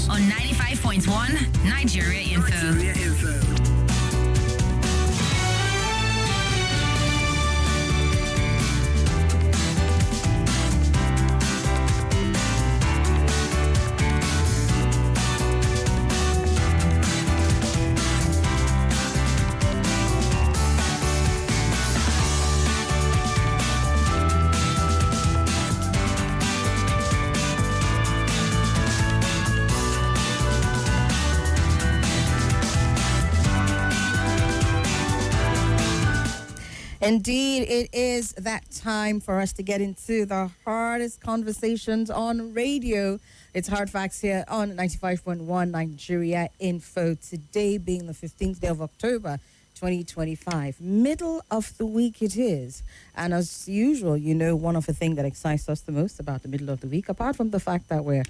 on 95.1 Nigeria Info. Indeed, it is that time for us to get into the hardest conversations on radio. It's Hard Facts here on 95.1 Nigeria Info. Today being the 15th day of October, 2025. Middle of the week it is. And as usual, you know, one of the things that excites us the most about the middle of the week, apart from the fact that we're,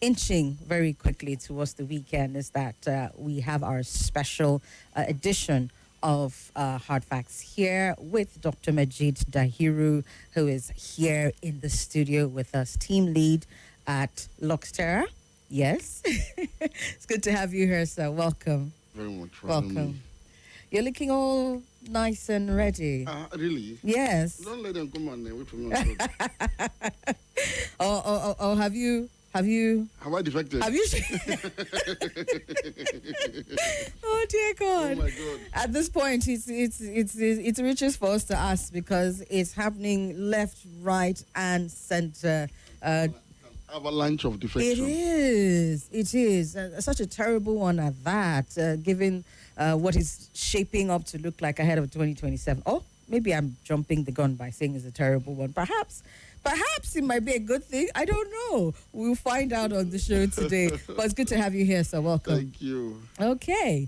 inching very quickly towards the weekend, is that we have our special edition of Hard Facts here with Dr. Majeed Dahiru, who is here in the studio with us, team lead at Luxterra. Yes. It's good to have you here, sir. Welcome. Very much. Welcome. You're looking all nice and ready. Really? Yes. Don't let them come and wait for me. Oh, have you? Have I defected? Have you? Oh dear God! Oh my God! At this point, it's riches for us to ask because it's happening left, right, and center. Avalanche of defection. It is such a terrible one at that. Given what is shaping up to look like ahead of 2027. Oh, maybe I'm jumping the gun by saying it's a terrible one. Perhaps it might be a good thing. I don't know. We'll find out on the show today. But it's good to have you here, sir. Welcome. Thank you. Okay.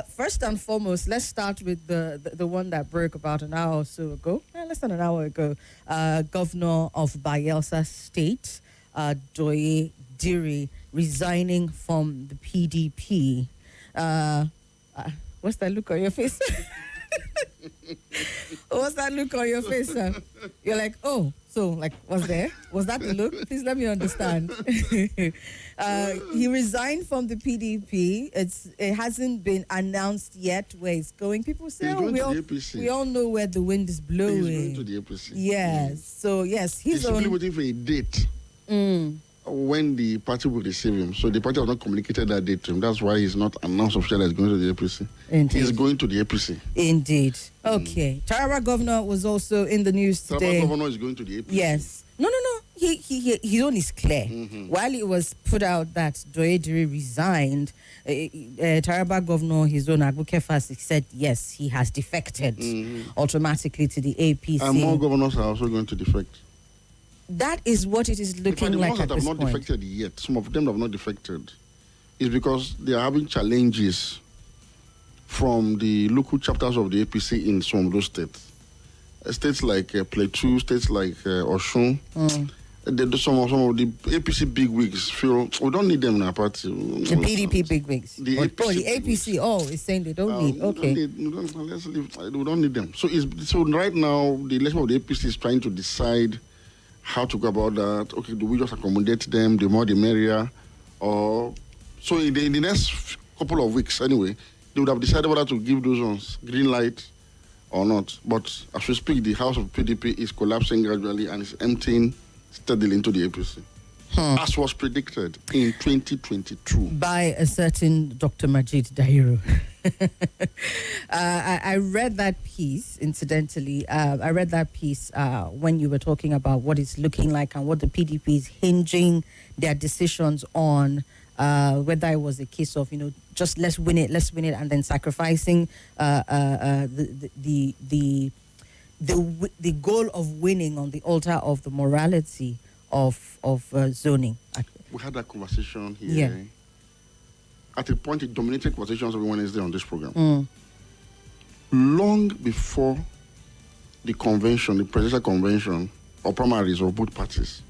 First and foremost, let's start with the one that broke about an hour or so ago. Less than an hour ago. Governor of Bayelsa State, Doye Diri, resigning from the PDP. What's that look on your face? What's that look on your face, sir? You're like, oh, so, what's there? Was that the look? Please let me understand. He resigned from the PDP. It hasn't been announced yet where it's going. People say, we all know where the wind is blowing. He's going to the APC. Yes. So, yes, he's simply waiting for a date. When the party will receive him. So the party has not communicated that date to him. That's why he's not announced officially as going to the APC. Indeed. He's going to the APC. Indeed. Okay. Taraba governor was also in the news today. Taraba governor is going to the APC. Yes. No. His own is clear. While it was put out that Doediri resigned, Taraba governor, his own Agbukefas, said yes, he has defected automatically to the APC. And more governors are also going to defect. That is what it is looking like at this point. The ones that have not defected yet, some of them have not defected, is because they are having challenges from the local chapters of the APC in some of those states. States like Plateau, states like Oshun. Some of the APC bigwigs feel, we don't need them in our party. The PDP bigwigs? The APC is saying they don't need, okay. We don't need them. So right now, the leadership of the APC is trying to decide how to go about that. Okay, do we just accommodate them, the more the merrier? Or so in the next couple of weeks anyway, they would have decided whether to give those ones green light or not. But as we speak, the house of PDP is collapsing gradually and is emptying steadily into the APC. As was predicted in 2022. By a certain Dr. Majeed Dahiru. I read that piece, incidentally. I read that piece when you were talking about what it's looking like and what the PDP is hinging their decisions on, whether it was a case of, just let's win it, and then sacrificing the goal of winning on the altar of the morality of zoning. We had that conversation here. Yeah. At a point, it dominated conversations every Wednesday on this program. Long before the convention, the presidential convention, or primaries of both parties,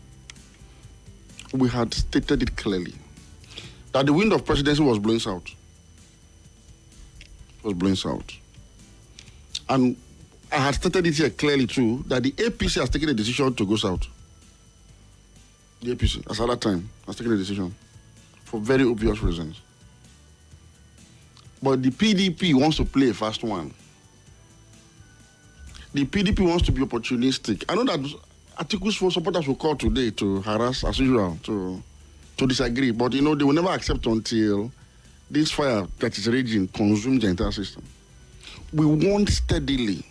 we had stated it clearly that the wind of presidency was blowing south. And I had stated it here clearly too, that the APC has taken a decision to go south. The APC, as at that time, has taken a decision. for very obvious reasons. But the PDP wants to play a fast one. The PDP wants to be opportunistic. I know that Atiku's supporters will call today to harass, as usual, to disagree. But, they will never accept until this fire that is raging consumes the entire system. We want steadily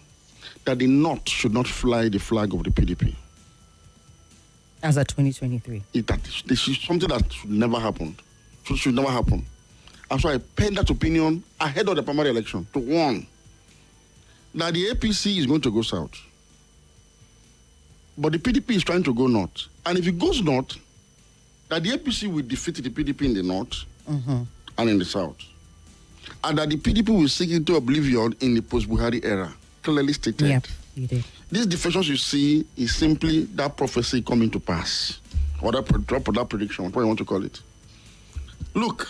that the North should not fly the flag of the PDP. As of 2023. This is something that should never happen. Should never happen. And so I penned that opinion ahead of the primary election to warn that the APC is going to go south. But the PDP is trying to go north. And if it goes north, that the APC will defeat the PDP in the north and in the south. And that the PDP will sink into oblivion in the post-Buhari era. Clearly stated. Yeah, you did. These defections you see is simply that prophecy coming to pass. Or that prediction, whatever you want to call it. Look,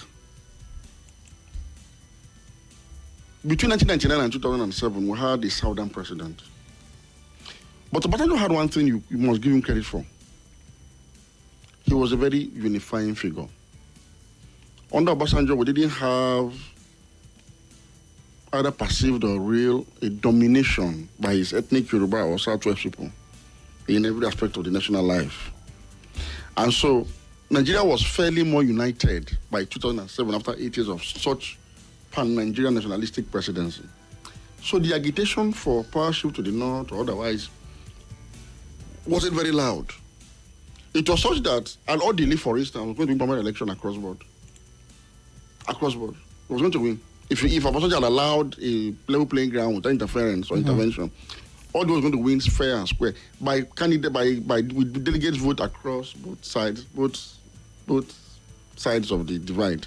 between 1999 and 2007, we had a southern president. But Obasanjo had one thing you must give him credit for. He was a very unifying figure. Under Obasanjo, we didn't have either perceived or real a domination by his ethnic Yoruba or Southwest people in every aspect of the national life. And so Nigeria was fairly more united by 2007 after 8 years of such pan-Nigerian nationalistic presidency. So the agitation for power shift to the north or otherwise wasn't very loud. It was such that an orderly, for instance, was going to win primary election across board. Across board. It was going to win. If Obasanjo had allowed a level playing ground without interference or intervention, all those going to win fair and square by with delegates vote across both sides of the divide.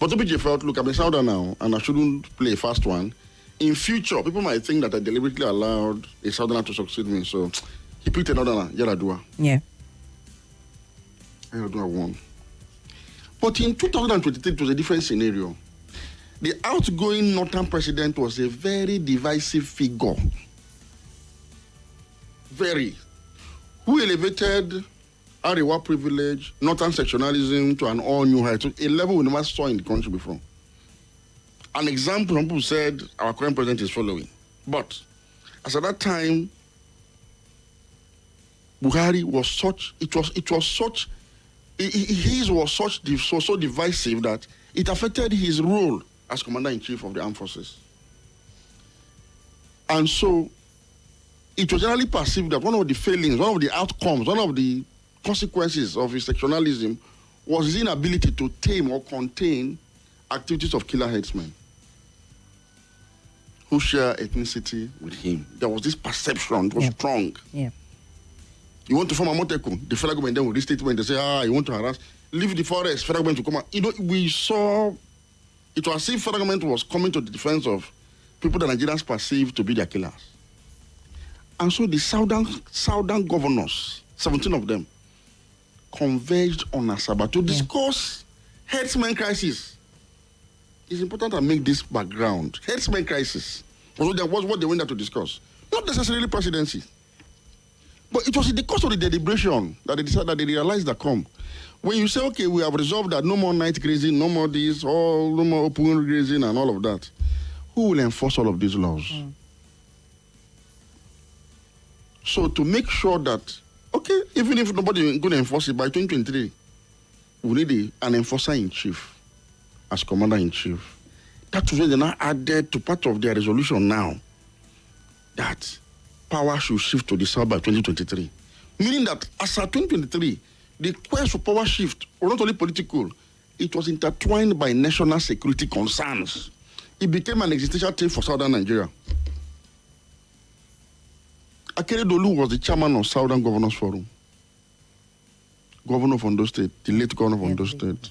But OBJ felt, look, I'm a Southerner now, and I shouldn't play a fast one. In future, people might think that I deliberately allowed a Southerner to succeed me, so he picked another Yaradua. Yeah. Yaradua won. But in 2023, it was a different scenario. The outgoing northern president was a very divisive figure. Very. Who elevated Arewa privilege, northern sectionalism to an all-new height, to a level we never saw in the country before. An example, some people said our current president is following. But as at that time, Buhari was such, his was so divisive that it affected his role as Commander-in-Chief of the Armed Forces. And so it was generally perceived that one of the failings, one of the outcomes, one of the consequences of his sectionalism was his inability to tame or contain activities of killer headsmen who share ethnicity with him. There was this perception, it was strong. Yeah. You want to form a Moteco, the federal government then will restatement, they say, you want to harass, leave the forest, federal government to come out. We saw, it was as if federal government was coming to the defense of people that Nigerians perceived to be their killers. And so the southern governors, 17 of them, converged on Asaba to discuss herdsmen crisis. It's important to make this background. Herdsmen crisis was what they went there to discuss. Not necessarily presidency. But it was in the course of the deliberation that they decided, that they realized that when you say, okay, we have resolved that no more night grazing, no more this, no more open grazing and all of that, who will enforce all of these laws? So to make sure that, okay, even if nobody is going to enforce it by 2023, we need an enforcer-in-chief as commander-in-chief. That's when they now added to part of their resolution now that power should shift to the south by 2023. Meaning that as of 2023, the quest for power shift was not only political, it was intertwined by national security concerns. It became an existential threat for southern Nigeria. Akeredolu was the chairman of Southern Governors Forum. Governor of Ondo State, the late governor of Ondo State,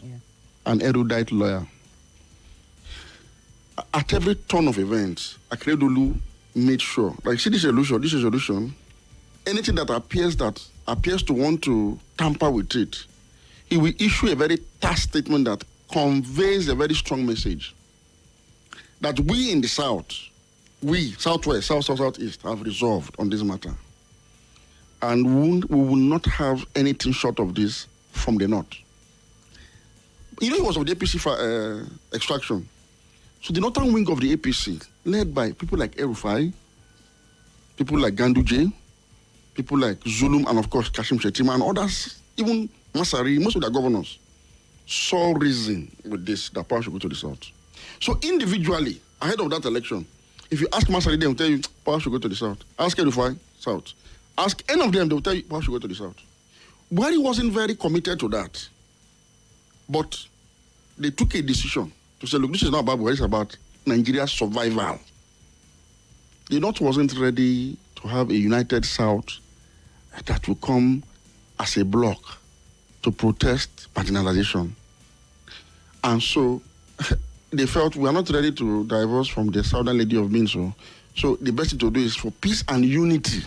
an erudite lawyer. At every turn of events, Akeredolu made sure, like, see this resolution, anything that appears to want to tamper with it, he will issue a very tough statement that conveys a very strong message that we in the South, we, Southwest, Southeast, have resolved on this matter. And we will not have anything short of this from the North. he was of the APC extraction. So the northern wing of the APC, led by people like Erufai, people like Ganduje, people like Zulum, and of course Kashim Shettima and others, even Masari, most of the governors, saw reason with this, that power should go to the south. So individually, ahead of that election, if you ask Masari, they will tell you power should go to the south. Ask Erufai, south. Ask any of them, they will tell you power should go to the south. Buhari wasn't very committed to that. But they took a decision to say, look, this is not about Buhari, it's about Nigeria's survival. The North wasn't ready to have a united South that will come as a bloc to protest marginalization. And so they felt we are not ready to divorce from the Southern Lady of being so. So the best thing to do is for peace and unity,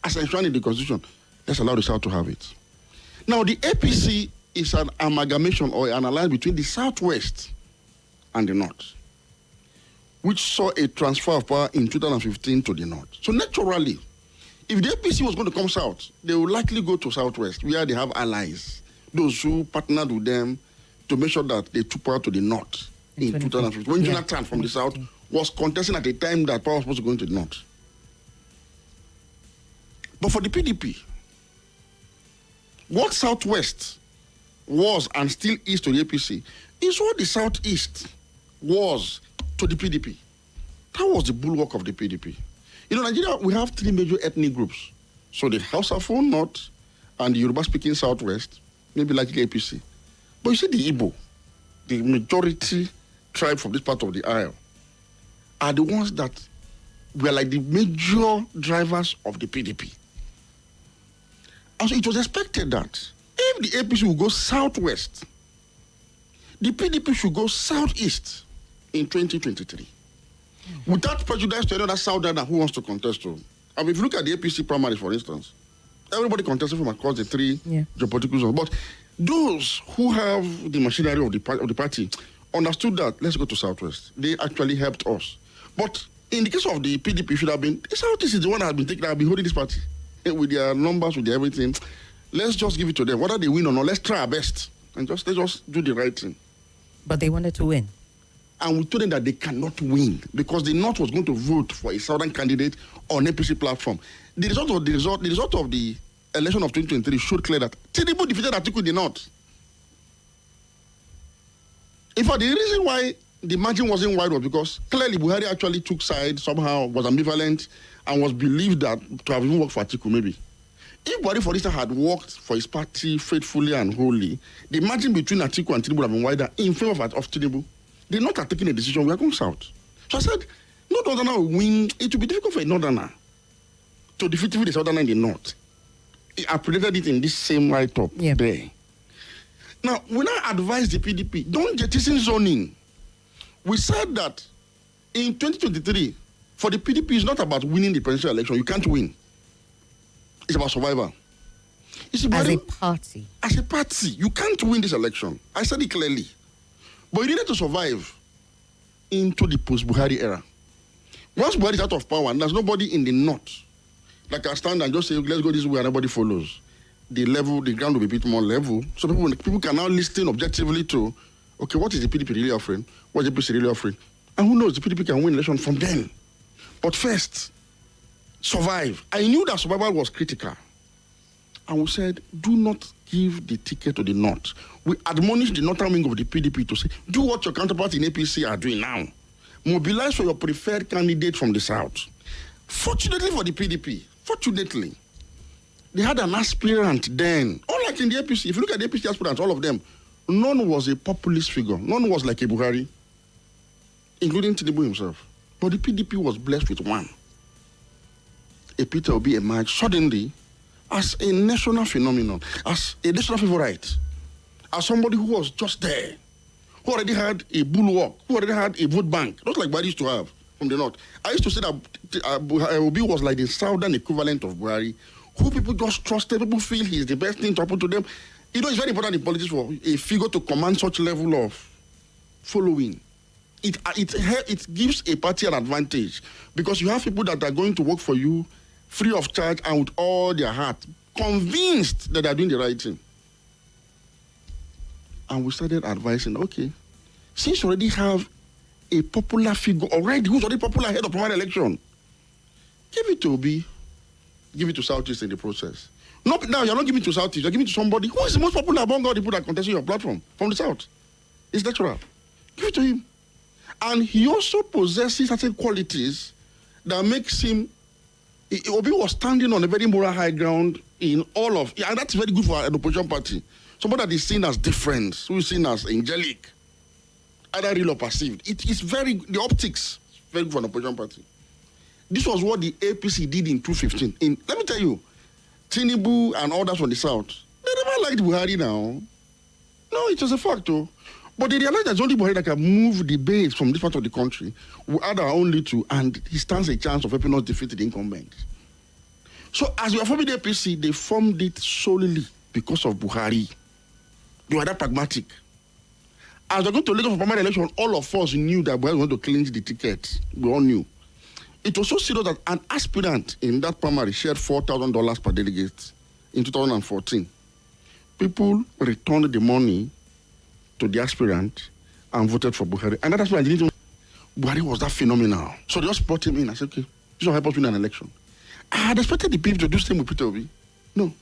as enshrined in the Constitution, let's allow the South to have it. Now, the APC is an amalgamation or an alliance between the Southwest and the North, which saw a transfer of power in 2015 to the North. So naturally, if the APC was going to come south, they would likely go to Southwest, where they have allies, those who partnered with them to make sure that they took power to the North in 2015. When Jonathan from the South was contesting at a time that power was supposed to go into the North. But for the PDP, what Southwest was and still is to the APC is what the Southeast was to the PDP. That was the bulwark of the PDP. You know, Nigeria, we have three major ethnic groups. So the Hausa-phone North and the Yoruba-speaking Southwest, maybe like the APC. But you see the Igbo, the majority tribe from this part of the isle, are the ones that were like the major drivers of the PDP. And so it was expected that if the APC will go southwest, the PDP should go southeast in 2023. Without prejudice to another southerner who wants to contest. I mean, if you look at the APC primaries, for instance, everybody contested from across the three geopolitical zones. But those who have the machinery of the party understood that, let's go to southwest. They actually helped us. But in the case of the PDP, should have been, the southeast is the one that has been holding this party. With their numbers, with their everything. Let's just give it to them. Whether they win or not, let's try our best. And let's just do the right thing. But they wanted to win. And we told them that they cannot win because the North was going to vote for a southern candidate on APC platform. The result of the election of 2023 showed clear that Tinubu defeated Atiku in the North. In fact, the reason why the margin wasn't wide was because clearly Buhari actually took sides, somehow was ambivalent, and was believed that to have even worked for Atiku maybe. If Buhari, for instance, had worked for his party faithfully and wholly, the margin between Atiku and Tinubu would have been wider in favor of Tinubu. They not have taken a decision, we are going south. So I said, no northerner will win. It will be difficult for a northerner to defeat the southerner in the north. I predicted it in this same write-up there. Now, when I advised the PDP, don't jettison zoning. We said that in 2023, for the PDP, it's not about winning the presidential election. You can't win. It's about survival. As a party. As a party, you can't win this election. I said it clearly. But you needed to survive into the post-Buhari era. Once Buhari is out of power, and there's nobody in the north that can stand and just say, let's go this way, and everybody follows. The ground will be a bit more level. So people can now listen objectively to, okay, what is the PDP really offering? What is the PDP really offering? And who knows, the PDP can win election from then. But first, survive. I knew that survival was critical. And we said, do not give the ticket to the North. We admonished the northern wing of the PDP to say, do what your counterparts in APC are doing now. Mobilize for your preferred candidate from the South. Fortunately for the PDP, they had an aspirant then. Unlike in the APC, if you look at the APC aspirants, all of them, none was a populist figure. None was like a Buhari, including Tinubu himself. But the PDP was blessed with one. A Peter Obi emerged suddenly as a national phenomenon, as a national favorite, as somebody who was just there, who already had a bulwark, who already had a vote bank, not like Buhari used to have from the North. I used to say that Obi was like the southern equivalent of Buhari, who people just trusted, people feel he's the best thing to happen to them. You know, it's very important in politics for a figure to command such level of following. It gives a party an advantage because you have people that are going to work for you free of charge and with all their heart, convinced that they're doing the right thing. And we started advising, okay, since you already have a popular figure already, who's already popular ahead of primary election, give it to Obi, give it to Southeast in the process. Not now, you're not giving it to Southeast, you're giving it to somebody who is the most popular among all the people that contesting your platform from the South. It's natural. Give it to him. And he also possesses certain qualities that makes him, Obi was standing on a very moral high ground in all of, and that's very good for an opposition party. Somebody that is seen as different, who is seen as angelic, either real or perceived. It is the optics, very good for an opposition party. This was what the APC did in 2015. Let me tell you, Tinubu and others from the South, they never liked Buhari now. No, it was a fact, though. But they realized that it's only Buhari that can move the base from this part of the country. We add our own little, and he stands a chance of helping us defeat the incumbent. So as we are forming the APC, they formed it solely because of Buhari. They were that pragmatic. As we're going to Lagos for primary election, all of us knew that Buhari was going to clinch the ticket. We all knew. It was so serious that an aspirant in that primary shared $4,000 per delegate in 2014. People returned the money to the aspirant and voted for Buhari. And that's why Buhari was that phenomenal. So they just brought him in. I said, okay, this will help us win an election. I had expected the people to do the same with Peter Obi. No.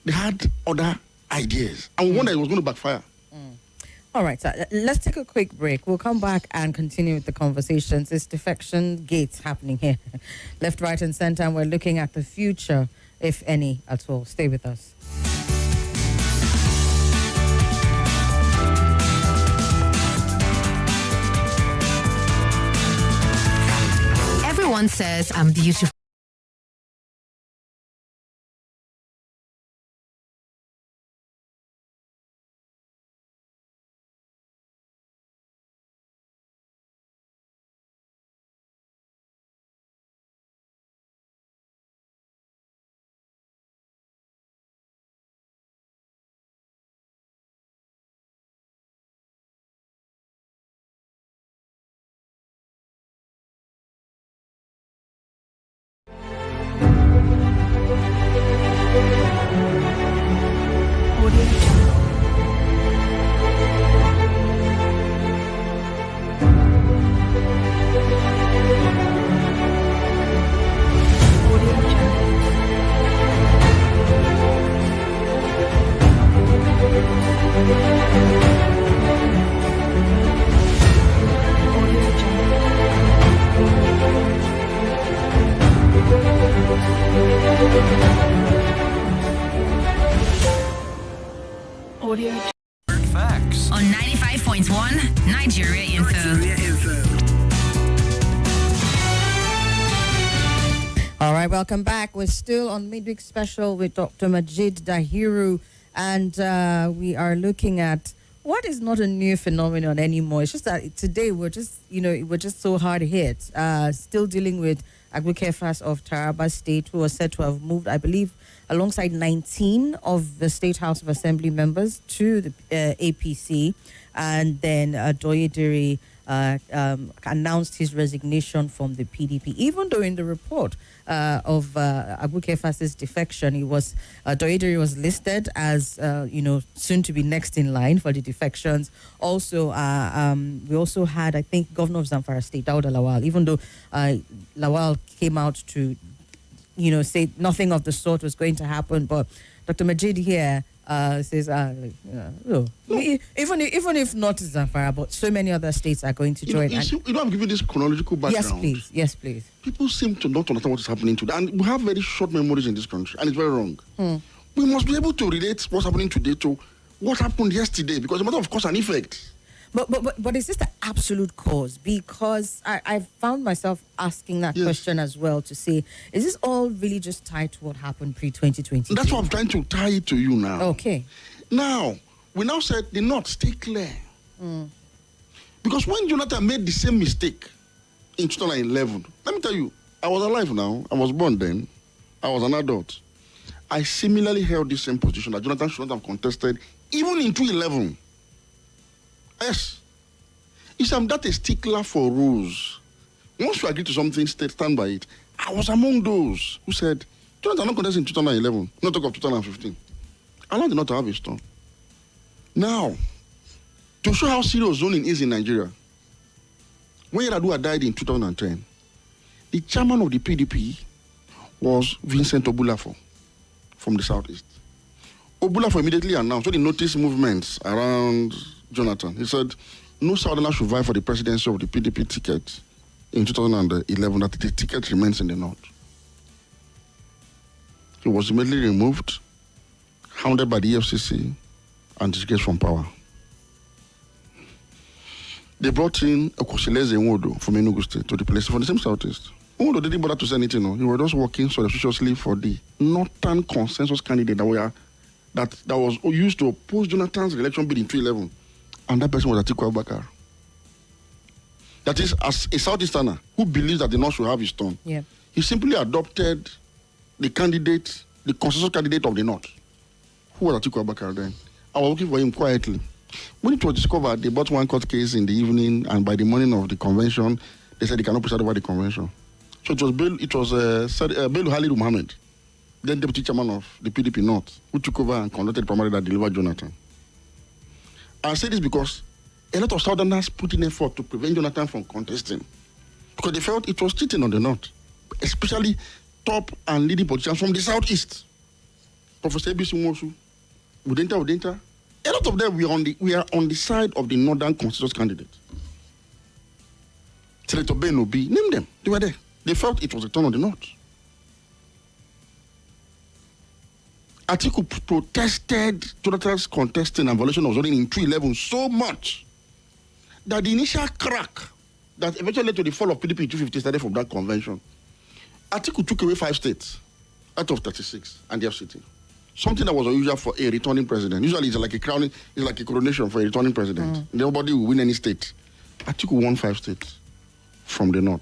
They had other ideas. And we wondered it was going to backfire. All right, so let's take a quick break. We'll come back and continue with the conversations. It's defection gates happening here. Left, right, and center, and we're looking at the future, if any at all. Stay with us. Everyone says I'm beautiful. Facts On 95.1 Nigeria Info. All right, welcome back. We're still on midweek special with Dr. Majeed Dahiru, and we are looking at what is not a new phenomenon anymore. It's just that today we're just so hard hit. Still dealing with Agbukefas of Taraba State, who was said to have moved, I believe, alongside 19 of the State House of Assembly members to the APC. And then Doyediri announced his resignation from the PDP. Even though in the report of Agbukefas's defection, Doyediri was listed as, soon to be next in line for the defections. Also, we also had, I think, Governor of Zamfara State, Dauda Lawal, even though Lawal came out to say nothing of the sort was going to happen. But Dr. Majeed here says, even if not Zamfara, but so many other states are going to join. I'm giving this chronological background. Yes, please. People seem to not understand what is happening today. And we have very short memories in this country, and it's very wrong. We must be able to relate what's happening today to what happened yesterday, because it's a matter of cause and effect. But is this the absolute cause? Because I found myself asking that question as well, to say, is this all really just tied to what happened pre-2020? That's what I'm trying to tie it to you now. Okay. Now, we now said the North, stay clear. Because when Jonathan made the same mistake in 2011, let me tell you, I was alive now. I was born then. I was an adult. I similarly held the same position that Jonathan should not have contested, even in 2011. Yes. I'm that a stickler for rules. Once you agree to something, stand by it. I was among those who said, Jonathan not contested in 2011, not talk of 2015. I did not have a storm. Now, To show how serious zoning is in Nigeria, when Yaradua died in 2010, the chairman of the PDP was Vincent Obulafo from the southeast. Obulafo immediately announced, when he noticed movements around Jonathan, he said, no Southerner should vie for the presidency of the PDP ticket in 2011, that the ticket remains in the north. He was immediately removed, hounded by the EFCC, and disgraced from power. They brought in Okosileze Nwodo from Enugu State to the place from the same southeast. Nwodo didn't bother to say anything. No. He was just working surreptitiously for the northern consensus candidate that was used to oppose Jonathan's election bid in 2011. And that person was Atiku Abubakar. That is, as a Southeasterner who believes that the North should have his turn, he simply adopted the consensus candidate of the North, who was Atiku Abubakar then. I was working for him quietly. When it was discovered, they brought one court case in the evening, and by the morning of the convention, they said they cannot preside over the convention. So it was Bello Halidu Mohammed, then deputy chairman of the PDP North, who took over and conducted the primary that delivered Jonathan. I say this because a lot of Southerners put in effort to prevent Jonathan from contesting, because they felt it was cheating on the North, especially top and leading politicians from the Southeast. Professor Ebisi Nwosu, Udenta. A lot of them we are on the side of the Northern consensus candidate. Senator Ben Obi, name them. They were there. They felt it was a turn on the North. Atiku protested Jonathan's contesting and violation of zoning in 2011 so much that the initial crack that eventually led to the fall of PDP in 250 started from that convention. Atiku took away 5 states out of 36 and the FCT. Something that was unusual for a returning president. Usually it's like a coronation for a returning president. Nobody will win any state. Atiku won 5 states from the North.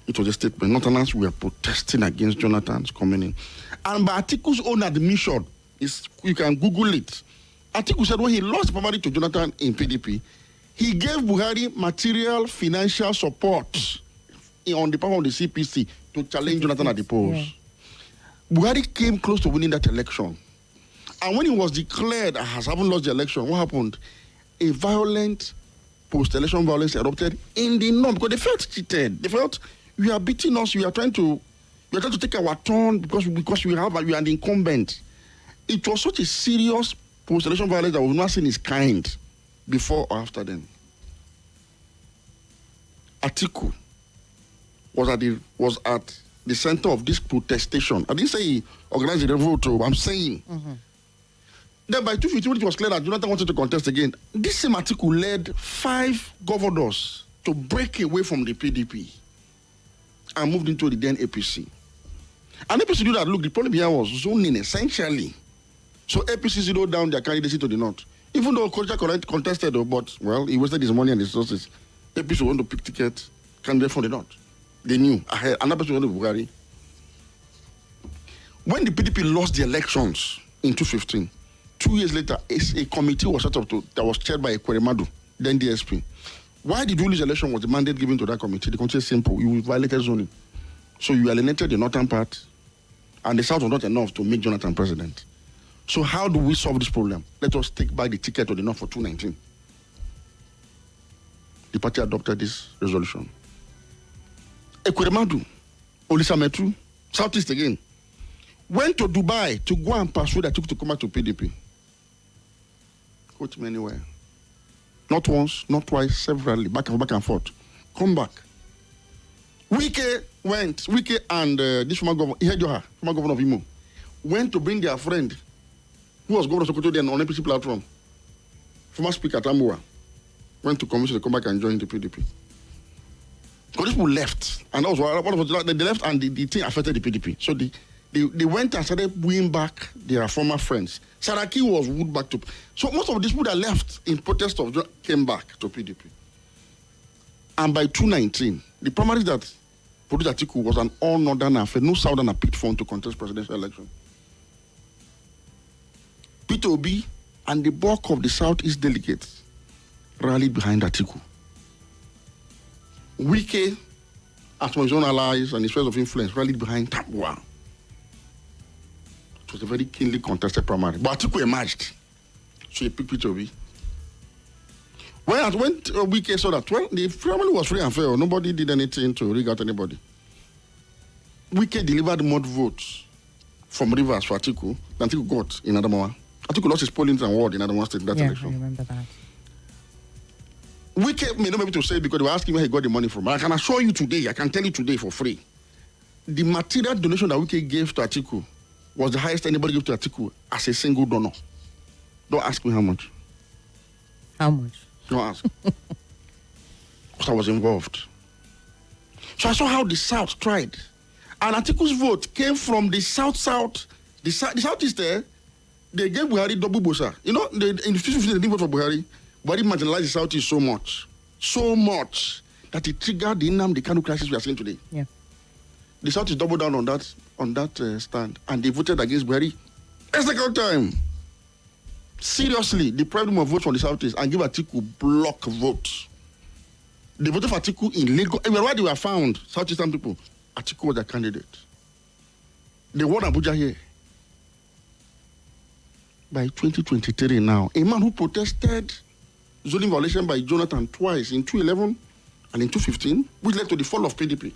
It was a statement. Northerners were protesting against Jonathan's coming in. And by Atiku's own admission, you can Google it. Atiku said when he lost primary to Jonathan in PDP, he gave Buhari material financial support on the power of the CPC to challenge Jonathan at the polls. Yeah. Buhari came close to winning that election. And when he was declared as having lost the election, what happened? A violent post-election violence erupted in the North because they felt cheated. They felt, you are beating us, you are trying to take our turn because we are the incumbent. It was such a serious post-election violence that was not seen its kind before or after then. Atiku was at the center of this protestation. I didn't say he organized the revolt, I'm saying. Then by 250, when it was clear that Jonathan wanted to contest again, this same Atiku led 5 governors to break away from the PDP and moved into the then APC. And APC knew that, look, the problem here was zoning, essentially. So APC zeroed down their candidacy to the North. Even though Kocha contested, but, well, he wasted his money and his resources. APC wanted to pick ticket candidate from the North. They knew. Another person wanted Buhari. When the PDP lost the elections in 2015, 2 years later, a committee was set up that was chaired by Ekweremadu, then DSP. Why did you lose the election was the mandate given to that committee? The country is simple. You violated zoning. So you alienated the northern part, and the south was not enough to make Jonathan president. So how do we solve this problem? Let us take back the ticket to the north for 2019. The party adopted this resolution. Ekweremadu, Olisametru, Southeast again, went to Dubai to go and persuade Atiku to come back to PDP. Quote me anywhere. Not once, not twice, severally, back and forth. Come back. Wike and this former governor, former governor of Imo, went to bring their friend, who was governor of Sokoto then on APC platform, former speaker Tambuwa, went to commission to come back and join the PDP. Because these people left, and that was what they left, and the thing affected the PDP. So they went and started bringing back their former friends. Saraki was wooed back to. So most of these people that left in protest of came back to PDP. And by 2019, the primaries that produced Atiku was an all-northern affair. No southerner picked phone to contest presidential election. Peter Obi and the bulk of the Southeast delegates rallied behind Atiku. Wike, as his own allies and his spheres of influence, rallied behind Tambuwa. It was a very keenly contested primary. But Atiku emerged. So he picked Peter Obi. when Wike saw that, well, the family was free and fair. Nobody did anything to rig out anybody. Wike delivered more votes from Rivers for Atiku than Atiku got in Adamawa. Atiku lost his polling and ward in Adamawa State in that election. I remember that. Wike may not be able to say because they were asking where he got the money from. But I can assure you today, I can tell you today for free, the material donation that Wike gave to Atiku was the highest anybody gave to Atiku as a single donor. Don't ask me how much. How much? Don't ask. Because I was involved. So I saw how the South tried. And Atiku's vote came from the South-South. The Southeast there, they gave Buhari double bosa. You know, in the 2015, they didn't vote for Buhari. Buhari marginalized the Southeast so much, that it triggered the Nnamdi Kanu crisis we are seeing today. Yeah. The Southeast doubled down on that stand, and they voted against Buhari a second time. Seriously, deprived them of votes from the Southeast and give Atiku block votes. They voted for Atiku in Lagos. Where they were found, Southeastern people, Atiku was their candidate. They won Abuja here. By 2023 now, a man who protested zoning violation by Jonathan twice in 2011 and in 2015, which led to the fall of PDP.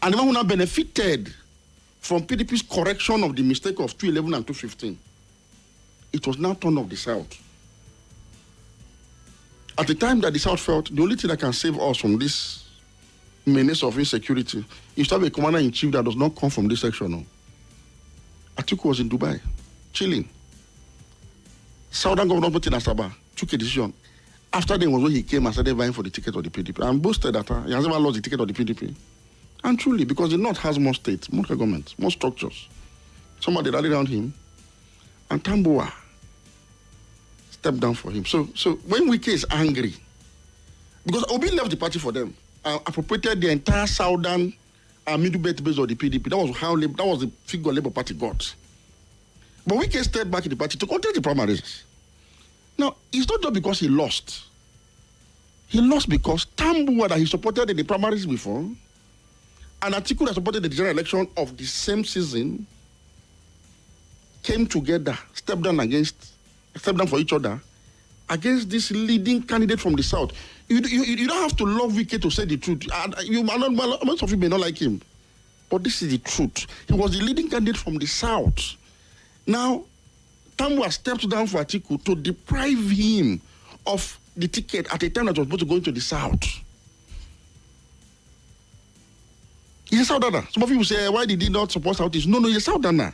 And the man who now benefited from PDP's correction of the mistake of 2011 and 2015. It was now turned off the South. At the time that the South felt the only thing that can save us from this menace of insecurity is to have a commander-in-chief that does not come from this section. No. Atiku was in Dubai, chilling. Southern governor in Asaba took a decision. After then was when he came and started vying for the ticket of the PDP. And boasted that he has never lost the ticket of the PDP. And truly, because the North has more states, more governments, more structures. Somebody rallied around him. And Tambuwa stepped down for him. So when Wike is angry, because Obi left the party for them, appropriated the entire Southern middle belt base of the PDP. That was the figure Labour Party got. But Wike stepped back in the party to contest the primaries. Now, it's not just because he lost. He lost because Tambuwa that he supported in the primaries before, and Atiku that supported the general election of the same season, came together, stepped down for each other, against this leading candidate from the South. You don't have to love Wike to say the truth. Most of you may not like him, but this is the truth. He was the leading candidate from the South. Now, Tambuwa stepped down for Atiku to deprive him of the ticket at a time that was supposed to go into the South. He's a Southerner. Some of you will say, why did he not support Southeast? No, he's a Southerner.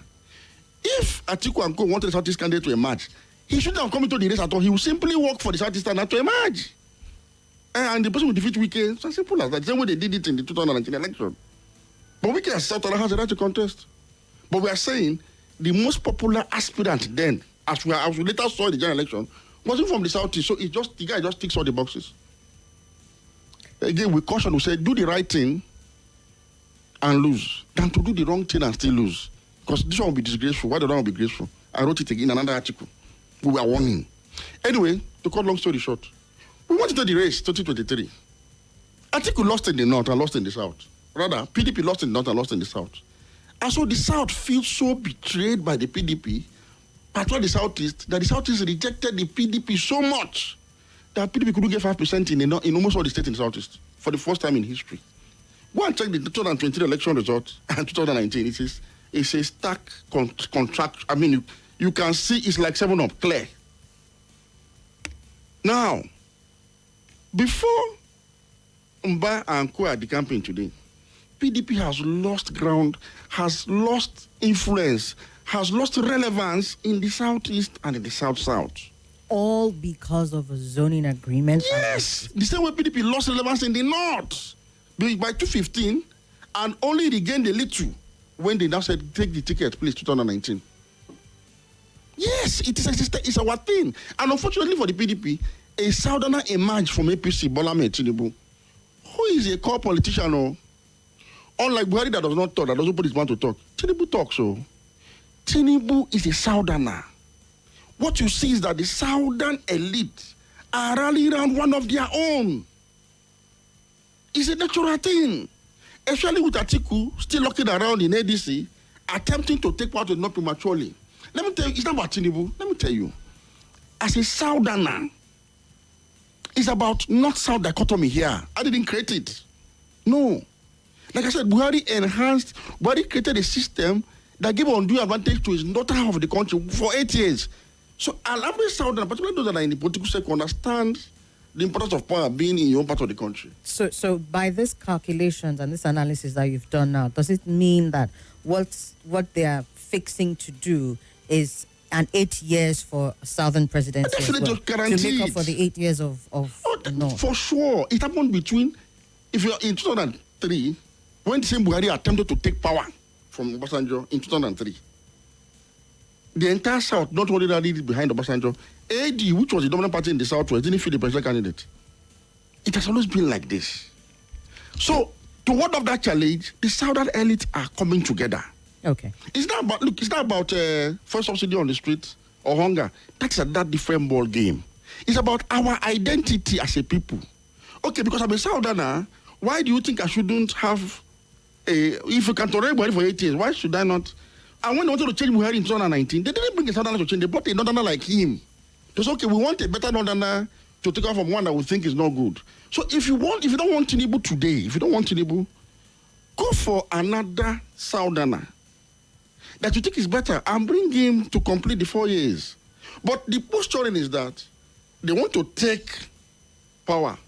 If Atiku and Co wanted the Southeast candidate to emerge, he shouldn't have come into the race at all. He would simply work for the Southeastern to emerge. And the person will defeat Wike. It's as simple as that. The same way they did it in the 2019 election. But Wike as Southerner has a right to contest. But we are saying the most popular aspirant then, as we later saw in the general election, wasn't from the Southeast. So the guy just ticks all the boxes. Again, we caution, we say, do the right thing and lose, than to do the wrong thing and still lose. Because this one will be disgraceful. Why the other one will be graceful? I wrote it again in another article. We were warning. Anyway, to cut long story short, we went into the race 2023. Atiku lost in the North and lost in the South. Rather, PDP lost in the North and lost in the South. And so the South feels so betrayed by the PDP, particularly the Southeast, that the Southeast rejected the PDP so much that PDP couldn't get 5% in almost all the states in the Southeast for the first time in history. Go and check the 2023 election results and 2019. It's a stark contract. I mean, you can see it's like 7-up, clear. Now, before Mba and Co are decamping today, PDP has lost ground, has lost influence, has lost relevance in the Southeast and in the South-South. All because of a zoning agreement? Yes! The same way PDP lost relevance in the North by 2015 and only regained a little when they now said, take the ticket, please, 2019. Yes, it's our thing. And unfortunately for the PDP, a Southerner emerged from APC, Bola Ahmed Tinubu, who is a core politician. Unlike Buhari that does not talk, that doesn't put his mouth to talk. Tinubu talks. Tinubu is a Southerner. What you see is that the Southern elite are rallying around one of their own. It's a natural thing. Especially with Atiku still looking around in ADC, attempting to take part not prematurely. Let me tell you, it's not about Tinubu. Let me tell you, as a Southerner, It's about north-south dichotomy here. I didn't create it. No. Like I said, Buhari created a system that gave undue advantage to his northern half of the country for 8 years. So an average Southerner, particularly those that are in the political sector, understand the importance of power being in your own part of the country. So by these calculations and this analysis that you've done now, does it mean that what they are fixing to do is an 8 years for Southern presidency as well, to make up for the 8 years of North? For sure. It happened if you're in 2003, when the same Buhari attempted to take power from Obasanjo in 2003, the entire South not only rallied behind Obasanjo, AD, which was the dominant party in the Southwest, didn't feel the presidential candidate. It has always been like this. So, to ward off that challenge, the Southern elite are coming together. Okay. It's not about first subsidy on the streets or hunger. That's that different ball game. It's about our identity as a people. Okay, because I'm a Southerner, why do you think I shouldn't have if you can tolerate Buhari for 8 years, why should I not? And when they wanted to change Buhari in 2019, they didn't bring a Southerner to change. They brought a Northerner like him. They said, okay, we want a better Northerner to take off from one that we think is not good. So if you don't want Tinubu today, go for another Southerner that you think is better and bring him to complete the 4 years. But the posturing is that they want to take power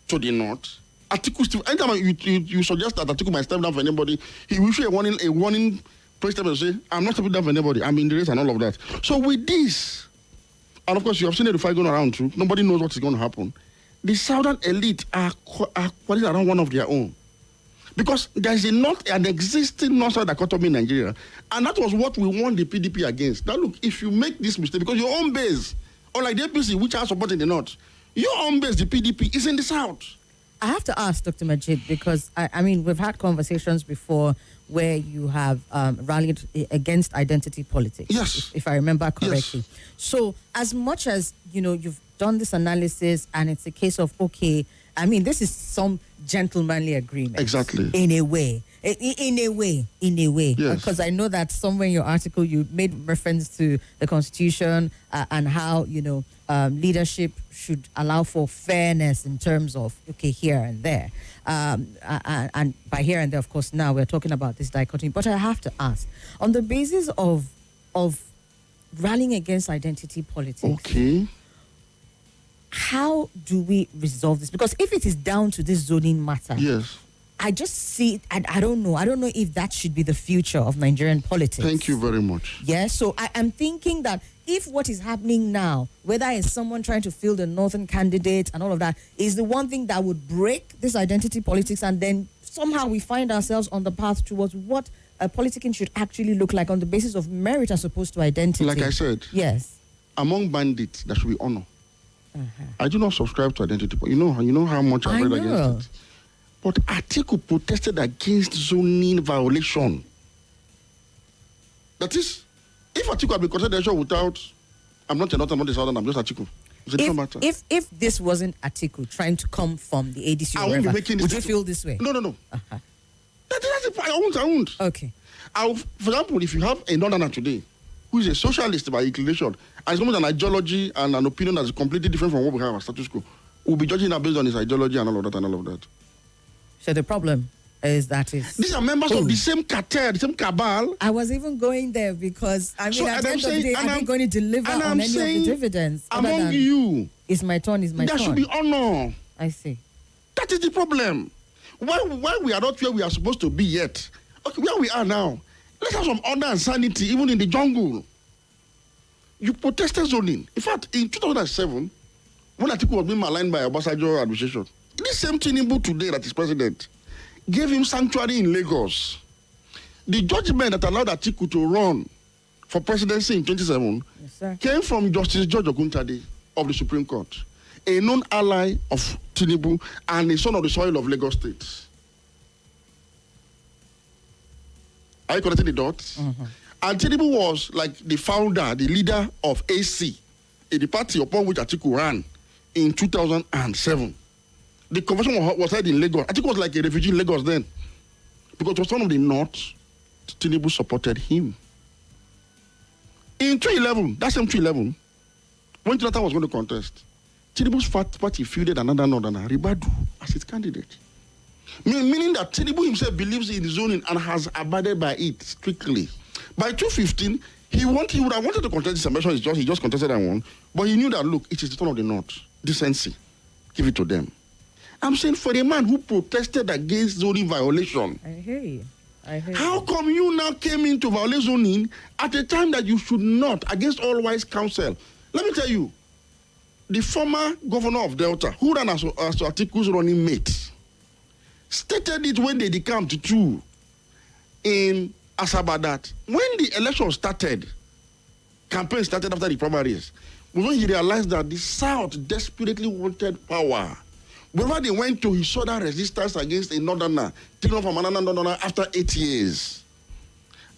to the north. Anytime you suggest that Atiku might step down for anybody, he will issue a warning press statement to say, I'm not stepping down for anybody, I'm in the race and all of that. So with this, and of course you have seen the fight going around too, nobody knows what is going to happen. The Southern elite are quarreling around one of their own. Because there is an existing north-south dichotomy in Nigeria, and that was what we won the PDP against. Now look, if you make this mistake, because your own base, unlike the APC, which has support in the north, your own base, the PDP, is in the south. I have to ask Dr. Majeed, because, I mean, we've had conversations before where you have rallied against identity politics. Yes. If I remember correctly. Yes. So as much as, you've done this analysis and it's a case of, okay, I mean, this is some gentlemanly agreement. Exactly. In a way. In a way. Yes. Because I know that somewhere in your article you made reference to the Constitution and how, leadership should allow for fairness in terms of, okay, here and there. And by here and there, of course, now we're talking about this dichotomy. But I have to ask, on the basis of rallying against identity politics, okay, how do we resolve this? Because if it is down to this zoning matter, yes, I just see it, I don't know. I don't know if that should be the future of Nigerian politics. Thank you very much. Yeah, so I'm thinking that if what is happening now, whether it's someone trying to field a northern candidate and all of that, is the one thing that would break this identity politics, and then somehow we find ourselves on the path towards what a politicking should actually look like on the basis of merit as opposed to identity. Like I said, yes, among bandits, there should be honor. Uh-huh. I do not subscribe to identity, but you know how much I read against it. But Atiku protested against zoning violation. That is, if Atiku had been considered without, I'm not a northern, I'm not a southern, I'm just Atiku. It's a different matter. If this wasn't Atiku trying to come from the ADC, I won't be making this. Would you feel this way? No. Uh-huh. That's the point. I won't. Okay. For example, if you have a northerner today who is a socialist by inclination, and is coming with an ideology and an opinion that's completely different from what we have at status quo, we'll be judging that based on his ideology and all of that. So the problem is that these are members of the same cartel, the same cabal. I was even going there because at the end of the day, are they going to deliver on any of the dividends? Among you, it's my turn. There should be honor. I see. That is the problem. Why we are not where we are supposed to be yet? Okay, where we are now, let's have some order and sanity, even in the jungle. You protested zoning. In fact, in 2007, when Atiku was being maligned by Obasanjo administration, this same Tinubu today that is president gave him sanctuary in Lagos. The judgment that allowed Atiku to run for presidency in 2007 came from Justice George Oguntade of the Supreme Court, a known ally of Tinubu and a son of the soil of Lagos State. Are you connecting the dots? Mm-hmm. And Tinubu was like the founder, the leader of AC, the party upon which Atiku ran in 2007. The convention was held in Lagos. Atiku was like a refugee in Lagos then. Because it was one of the North, Tinubu supported him. In 2011, that same 2011, when Jonathan was going to contest, Tinubu's party fielded another northerner, Ribadu, as its candidate. Meaning that Tinubu himself believes in zoning and has abided by it strictly. By 2015, he would have wanted to contest this election. He just contested that one. But he knew that, look, it is the turn of the North. Decency. Give it to them. I'm saying for a man who protested against zoning violation. I hear you. How come you now came in to violate zoning at a time that you should not, against all wise counsel? Let me tell you, the former governor of Delta, who ran as Atiku's running mate, stated it when they decamped too in Asaba that when the election started, campaign started after the primaries, when he realized that the South desperately wanted power. Wherever they went to, he saw that resistance against a northerner, taking off from another northerner after 8 years.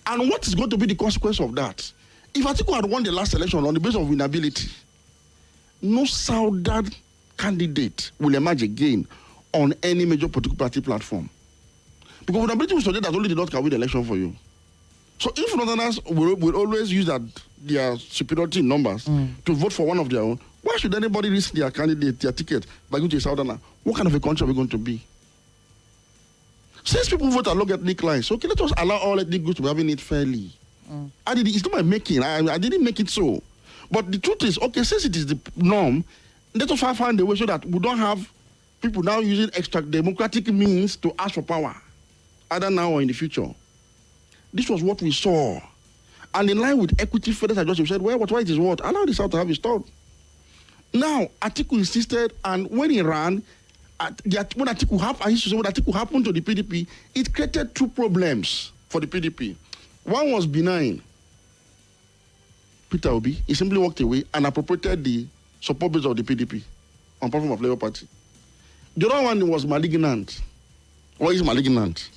And what is going to be the consequence of that? If Atiku had won the last election on the basis of winnability, no Southern candidate will emerge again on any major political party platform. Because winnability will suggest that only the North can win the election for you. So if Northerners will always use their superiority in numbers to vote for one of their own, why should anybody risk their candidate, their ticket, by going to a Southerner? What kind of a country are we going to be? Since people vote along ethnic lines, okay, let us allow all ethnic groups to be having it fairly. It's not my making. I didn't make it so. But the truth is, okay, since it is the norm, let us find a way so that we don't have people now using extra democratic means to ask for power, either now or in the future. This was what we saw. And in line with equity, Federal Justice said, well, why it is what? Allow the South to have his thought. Now, Atiku insisted, and when he ran, when Atiku happened to the PDP, it created two problems for the PDP. One was benign. Peter Obi, he simply walked away and appropriated the support base of the PDP on platform of Labour Party. The other one was malignant. Or is malignant?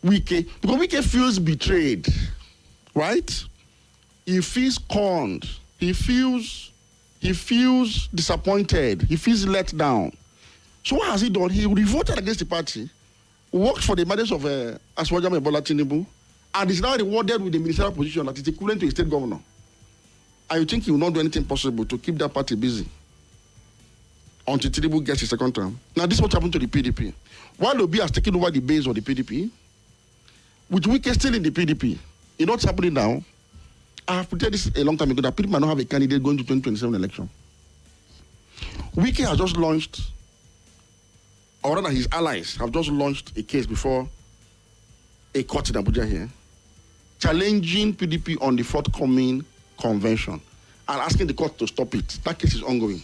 Wike, because Wike feels betrayed, right? He feels conned. He feels disappointed. He feels let down. So what has he done? He revolted against the party, worked for the emergence of Aswajama Bola Tinubu, and is now rewarded with a ministerial position that is equivalent to a state governor. And you think he will not do anything possible to keep that party busy until Tinubu gets his second term? Now, this is what happened to the PDP. While Obi has taken over the base of the PDP, with Wike still in the PDP, you know what's happening now? I have predicted this a long time ago that PDP might not have a candidate going to 2027 election. Wike has just launched, or rather his allies have just launched a case before a court in Abuja here, challenging PDP on the forthcoming convention and asking the court to stop it. That case is ongoing.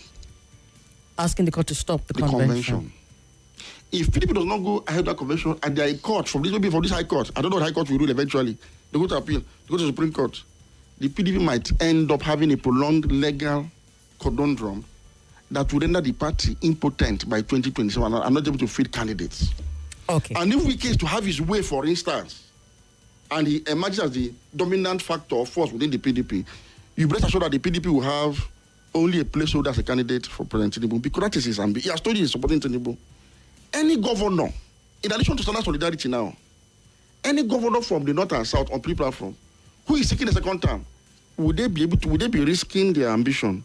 Asking the court to stop the convention. If PDP does not go ahead of that convention and they are in court from this, maybe from this high court, I don't know what high court will rule eventually. They go to appeal, they go to the Supreme Court. The PDP might end up having a prolonged legal conundrum that would render the party impotent by 2027 and not able to feed candidates. Okay. And if Wike is to have his way, for instance, and he emerges as the dominant factor or force within the PDP, you better assure that the PDP will have only a placeholder as a candidate for President Tinubu, because that is his ambition. He has told you he's supporting Tinubu. Any governor, in addition to standard solidarity now, any governor from the north and south on pre-platform who is seeking a second term, would they be risking their ambition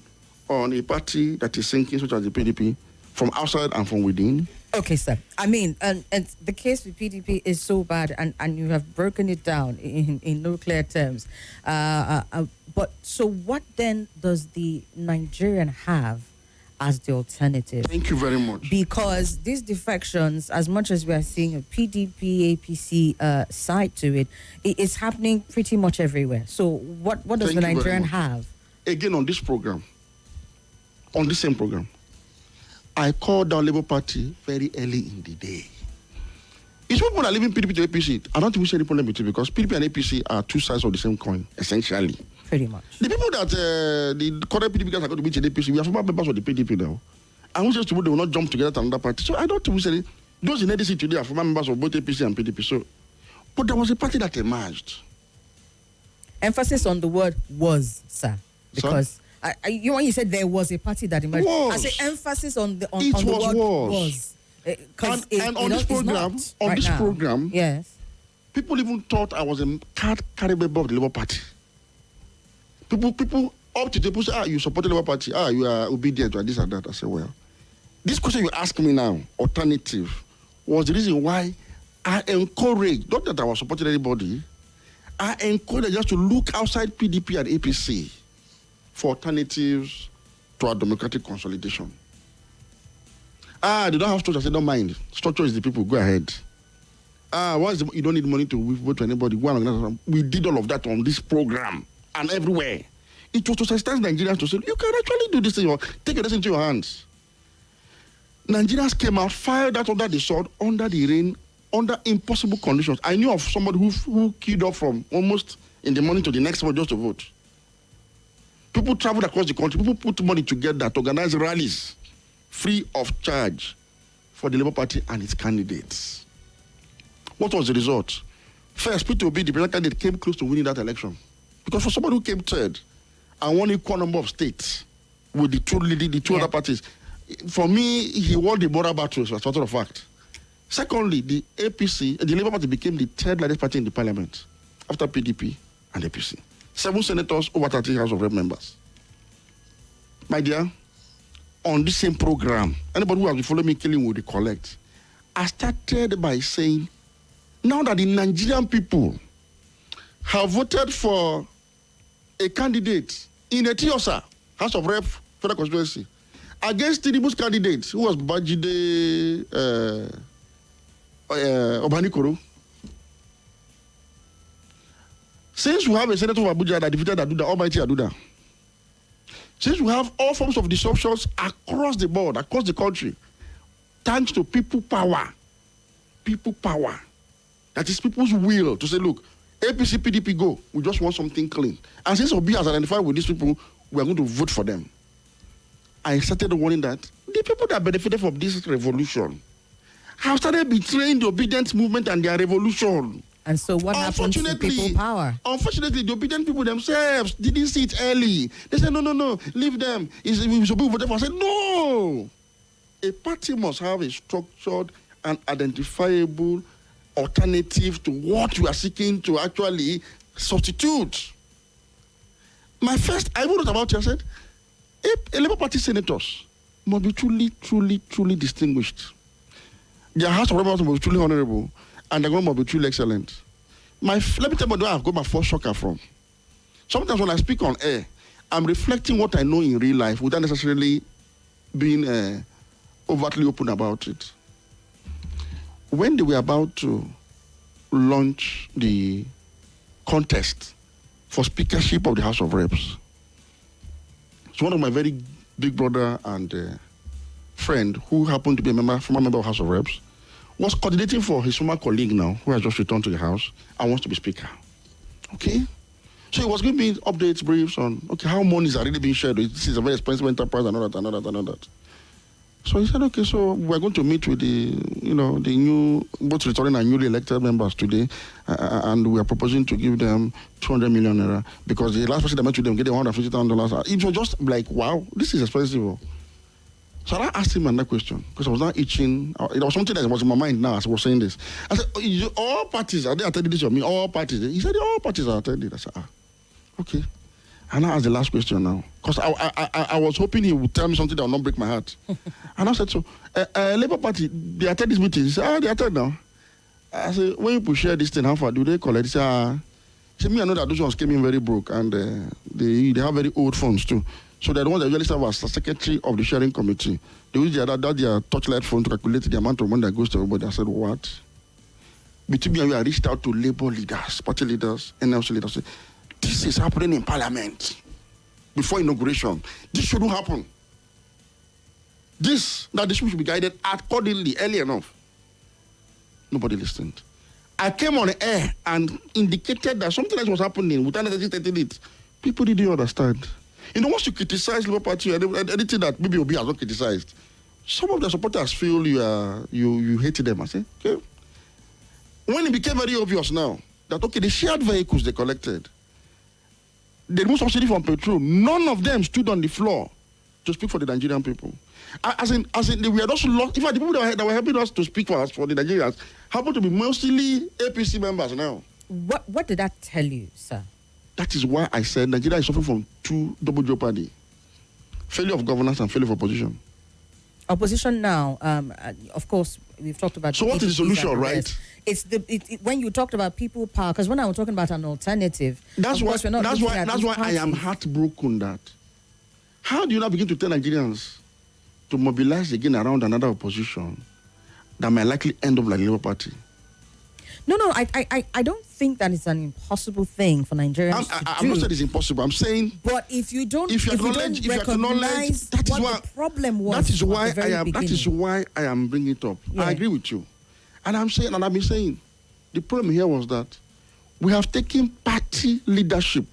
on a party that is sinking, such as the PDP, from outside and from within? Okay, sir. I mean, and the case with PDP is so bad, and you have broken it down in no clear terms. But so what then does the Nigerian have as the alternative? Thank you very much. Because these defections, as much as we are seeing a PDP, APC side to it, it's happening pretty much everywhere. So what does the Nigerian have? Again, on this program, on this same program, I called down Labour Party very early in the day. It's people that are leaving PDP to APC. I don't think we see any problem with it, because PDP and APC are two sides of the same coin, essentially. Pretty much. The people that the current PDP guys are going to be in APC, we are former members of the PDP now. And we just they will not jump together to another party. So I don't think we say those in ADC today are former members of both APC and PDP. So, but there was a party that emerged. Emphasis on the word "was," sir, because when you said there was a party that emerged, I say emphasis on the word "was." And on this program, yes, people even thought I was a card carrier member of the Labour Party. People Up to the people say, you support the Labour Party, you are obedient to this and that. I say, well, this question you ask me now, alternative, was the reason why I encouraged, not that I was supporting anybody, I encouraged just to look outside PDP and APC for alternatives to our democratic consolidation. They don't have structure. I said, don't mind. Structure is the people. Go ahead. You don't need money to vote to anybody. We did all of that on this program and everywhere. It was to sensitize Nigerians to say, you can actually do this thing. Take this into your hands. Nigerians came out, fired out under the sword, under the rain, under impossible conditions. I knew of somebody who queued up from almost in the morning to the next morning just to vote. People traveled across the country. People put money together to organize rallies free of charge for the Labour Party and its candidates. What was the result? First, Peter Obi, the president candidate, came close to winning that election. Because for somebody who came third and won equal number of states with the two other parties, for me, he won the moral battle, as a matter of fact. Secondly, the APC, the Labour Party became the third largest party in the parliament after PDP and APC. 7 senators, over 30 House of Rep members. My dear, on this same program, anybody who has been following me killing will recollect. I started by saying, now that the Nigerian people have voted for a candidate in Etiosa, House of Rep, Federal Constituency, against Tinubu's candidate, who was Majeed Dahiru. Since we have a senator of Abuja that defeated Aduda, Almighty Aduda, since we have all forms of disruptions across the board, across the country, thanks to people power, that is people's will to say, look, APC, PDP go, we just want something clean. And since Obi has identified with these people, we are going to vote for them. I started warning that the people that benefited from this revolution have started betraying the obedient movement and their revolution. And so what happens to people power? Unfortunately, the obedient people themselves didn't see it early. They said, no, leave them. We should be voted for. I said, no. A party must have a structured and identifiable alternative to what you are seeking to actually substitute. I wrote about it. I said, a Labour Party senators must be truly distinguished. Their House of Representatives must be truly honorable, and the government must be truly excellent. Let me tell you where I've got my first shocker from. Sometimes when I speak on air, I'm reflecting what I know in real life without necessarily being overtly open about it. When they were about to launch the contest for speakership of the House of Reps, it's one of my very big brother and friend who happened to be former member of House of Reps, was coordinating for his former colleague now, who has just returned to the House and wants to be Speaker. Okay? So he was giving me updates, briefs on, how monies are really being shared. This is a very expensive enterprise and all that. So he said, so we're going to meet with the new, both returning and newly elected members today, and we are proposing to give them 200 million naira, because the last person that met with them gave them $150,000. It was just like, wow, this is expensive. So I asked him another question, because I was not itching. It was something that was in my mind now as I was saying this. I said, all parties, are they attending this with me? All parties. He said, all parties are attending. I said, okay. And I asked the last question now, because I was hoping he would tell me something that would not break my heart. And I said, so, Labour Party, they attend this meeting? He said, they attend now. I said, when people share this thing, how far do they collect? He said, me, I know that those ones came in very broke, and they have very old phones too. So they're the ones that usually serve as the secretary of the sharing committee. They use their touchlight phone to calculate the amount of money that goes to everybody. I said, what? Between me and you, I reached out to Labour leaders, party leaders, NLC leaders. Said, this is happening in Parliament before inauguration. This shouldn't happen. This should be guided accordingly, early enough. Nobody listened. I came on air and indicated that something else was happening without necessarily it. People didn't understand. Once you criticize Labour Party and anything that maybe Obi has not criticized, some of the supporters feel you hate them. I say, okay. When it became very obvious now that, the shared vehicles they collected, they removed subsidy from petrol, none of them stood on the floor to speak for the Nigerian people. As in, we are also lost. In fact, the people that were helping us to speak for us, for the Nigerians, happen to be mostly APC members now. What did that tell you, sir? That is why I said Nigeria is suffering from two double jeopardy: failure of governance and failure of opposition. Opposition now, of course, we've talked about. So what is the solution, right? It's when you talked about people power, because when I was talking about an alternative, that's why I am heartbroken. That how do you now begin to tell Nigerians to mobilize again around another opposition that might likely end up like Labour Party? No, I don't think that it's an impossible thing for Nigerians to do. I'm not saying it's impossible. I'm saying, but if you don't recognize that is what the problem was. That is why I am bringing it up. Yeah. I agree with you, and I'm saying, and I've been saying, the problem here was that we have taken party leadership,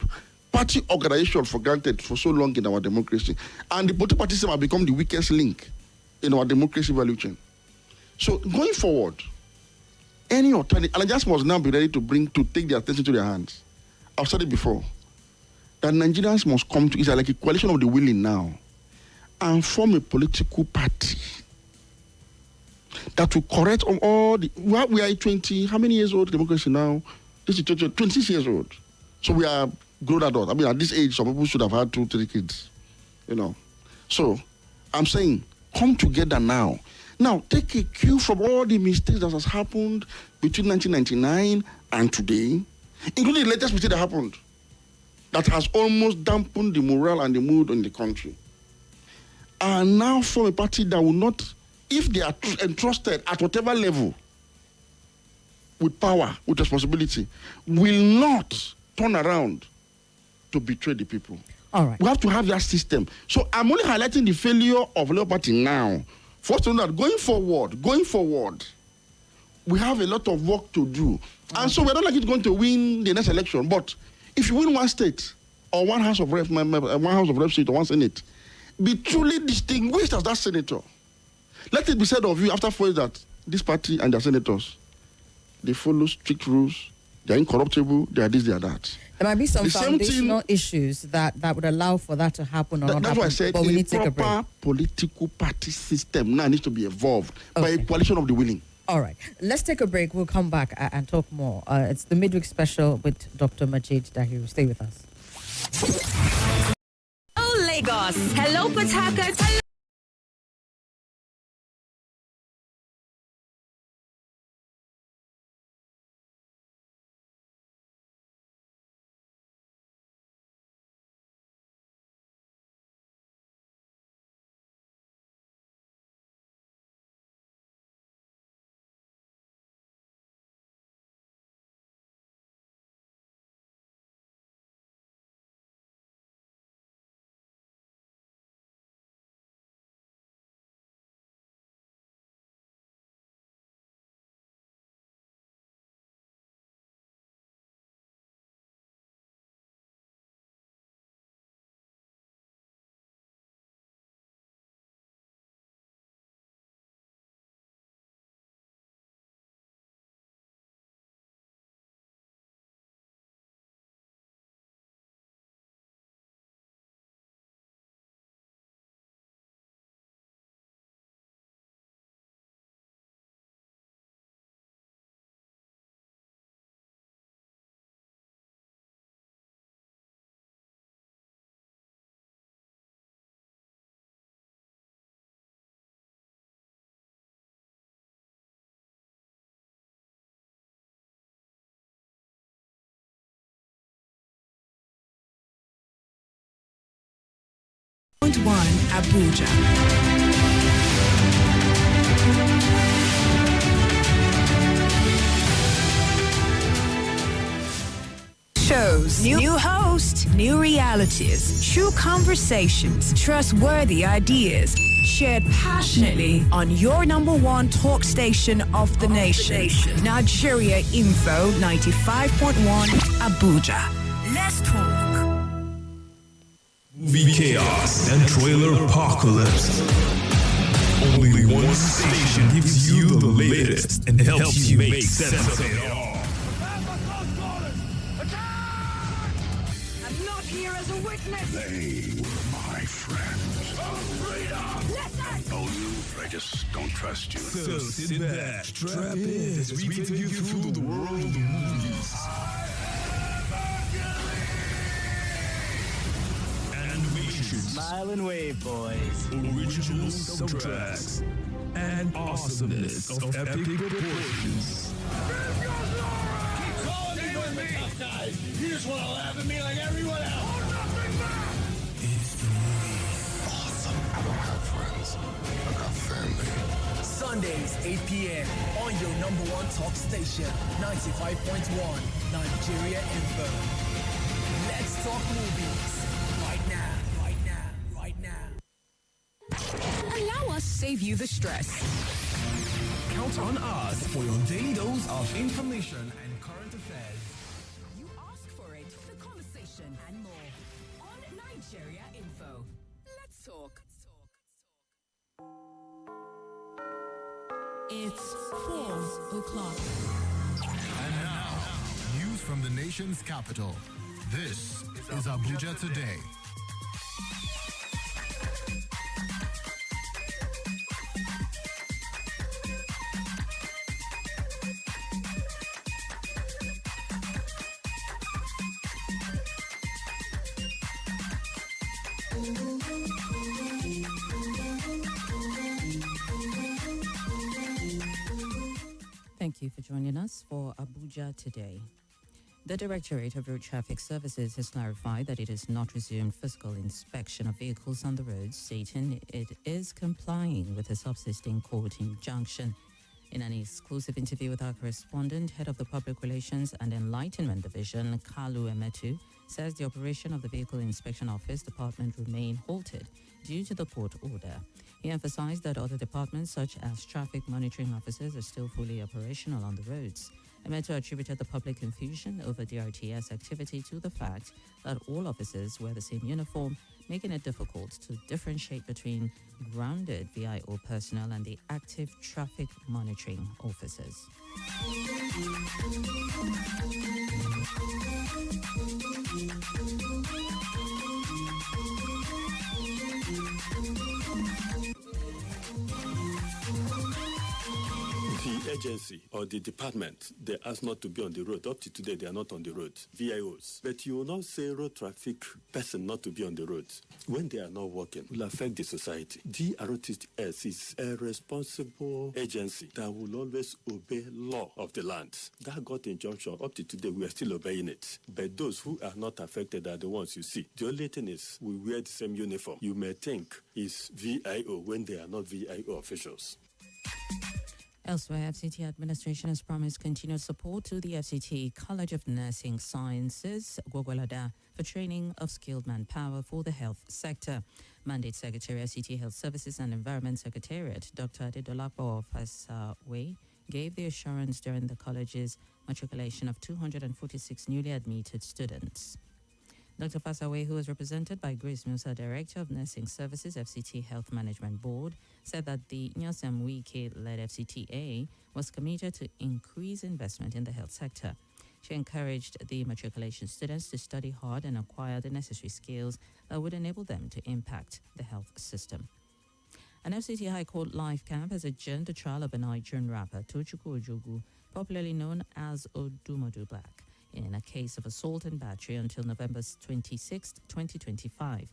party organization for granted for so long in our democracy, and the political party system have become the weakest link in our democracy value chain. So going forward, any alternative, and Nigerians must now be ready to take their attention to their hands. I've said it before, that Nigerians must come to, it's like a coalition of the willing now, and form a political party that will correct on all the, we are 20, how many years old democracy now? This is 26 years old. So we are grown adults. I mean, at this age, some people should have had 2-3 kids, So I'm saying, come together now. Now, take a cue from all the mistakes that has happened between 1999 and today, including the latest mistake that happened, that has almost dampened the morale and the mood in the country. And now form a party that will not, if they are entrusted at whatever level, with power, with responsibility, will not turn around to betray the people. All right. We have to have that system. So I'm only highlighting the failure of Labour Party now. First of all, going forward, we have a lot of work to do. And so we're not like it's going to win the next election. But if you win one state or one House of Rep seat or one Senate, be truly distinguished as that senator. Let it be said of you after 4 years that this party and their senators, they follow strict rules, they're incorruptible, they are this, they are that. There might be some foundational issues that would allow for that to happen or not happen. That's why I said but we need to take a break. Proper political party system now needs to be evolved by a coalition of the willing. All right. Let's take a break. We'll come back and talk more. It's the midweek special with Dr. Majeed Dahiru. Stay with us. Hello, Lagos. Hello, Port Harcourt. Hello. One Abuja. Shows, new host, new realities, true conversations, trustworthy ideas, shared passionately on your #1 talk station of the nation. Nigeria Info 95.1 Abuja. Let's talk. Movie chaos and trailer apocalypse. Only one station gives you the latest and helps you make sense of it all. I'm not here as a witness. They were my friends. Listen! Oh, I just don't trust you. So sit back, strap in as we take you through the world of movies. Smile and wave, boys. Original soundtracks. And awesomeness of epic proportions. Keep calling me with me. Tough guys. You just want to laugh at me like everyone else. Oh, nothing back. It's the movie. Awesome. I don't have friends. I got family. Sundays, 8 p.m. on your number one talk station, 95.1 Nigeria Info. Let's talk movies right now, right now, right now. Allow us save you the stress. Count on us for your daily dose of information and current affairs. You ask for it, the conversation and more on Nigeria Info. Let's talk. It's 4 o'clock. And now, news from the nation's capital. This is Abuja Today. Thank you for joining us for Abuja Today. The Directorate of Road Traffic Services has clarified that it has not resumed physical inspection of vehicles on the roads, stating it is complying with a subsisting court injunction. In an exclusive interview with our correspondent, head of the Public Relations and Enlightenment Division, Kalu Emetu, says the operation of the Vehicle Inspection Office department remain halted due to the court order. He emphasized that other departments, such as traffic monitoring officers, are still fully operational on the roads. Emeto attributed the public confusion over DRTS activity to the fact that all officers wear the same uniform, making it difficult to differentiate between grounded VIO personnel and the active traffic monitoring officers. The agency or the department, they asked not to be on the road. Up to today, they are not on the road, VIOs. But you will not say road traffic person not to be on the road. When they are not working, it will affect the society. DRTS is a responsible agency that will always obey law of the land. That got injunction. Up to today, we are still obeying it. But those who are not affected are the ones you see. The only thing is we wear the same uniform. You may think it's VIO when they are not VIO officials. Elsewhere, FCT administration has promised continued support to the FCT College of Nursing Sciences, Gwagwalada, for training of skilled manpower for the health sector. Mandate Secretary, FCT Health Services and Environment Secretariat, Dr. Adedolapo Fasawe, gave the assurance during the college's matriculation of 246 newly admitted students. Dr. Fasawe, who was represented by Grace Musa, Director of Nursing Services, FCT Health Management Board, said that the Nyasem Wike-led FCTA was committed to increase investment in the health sector. She encouraged the matriculation students to study hard and acquire the necessary skills that would enable them to impact the health system. An FCT High Court live camp has adjourned the trial of a Nigerian rapper, Tochukwu Ojogu, popularly known as Odumodu Black, in a case of assault and battery until November 26, 2025.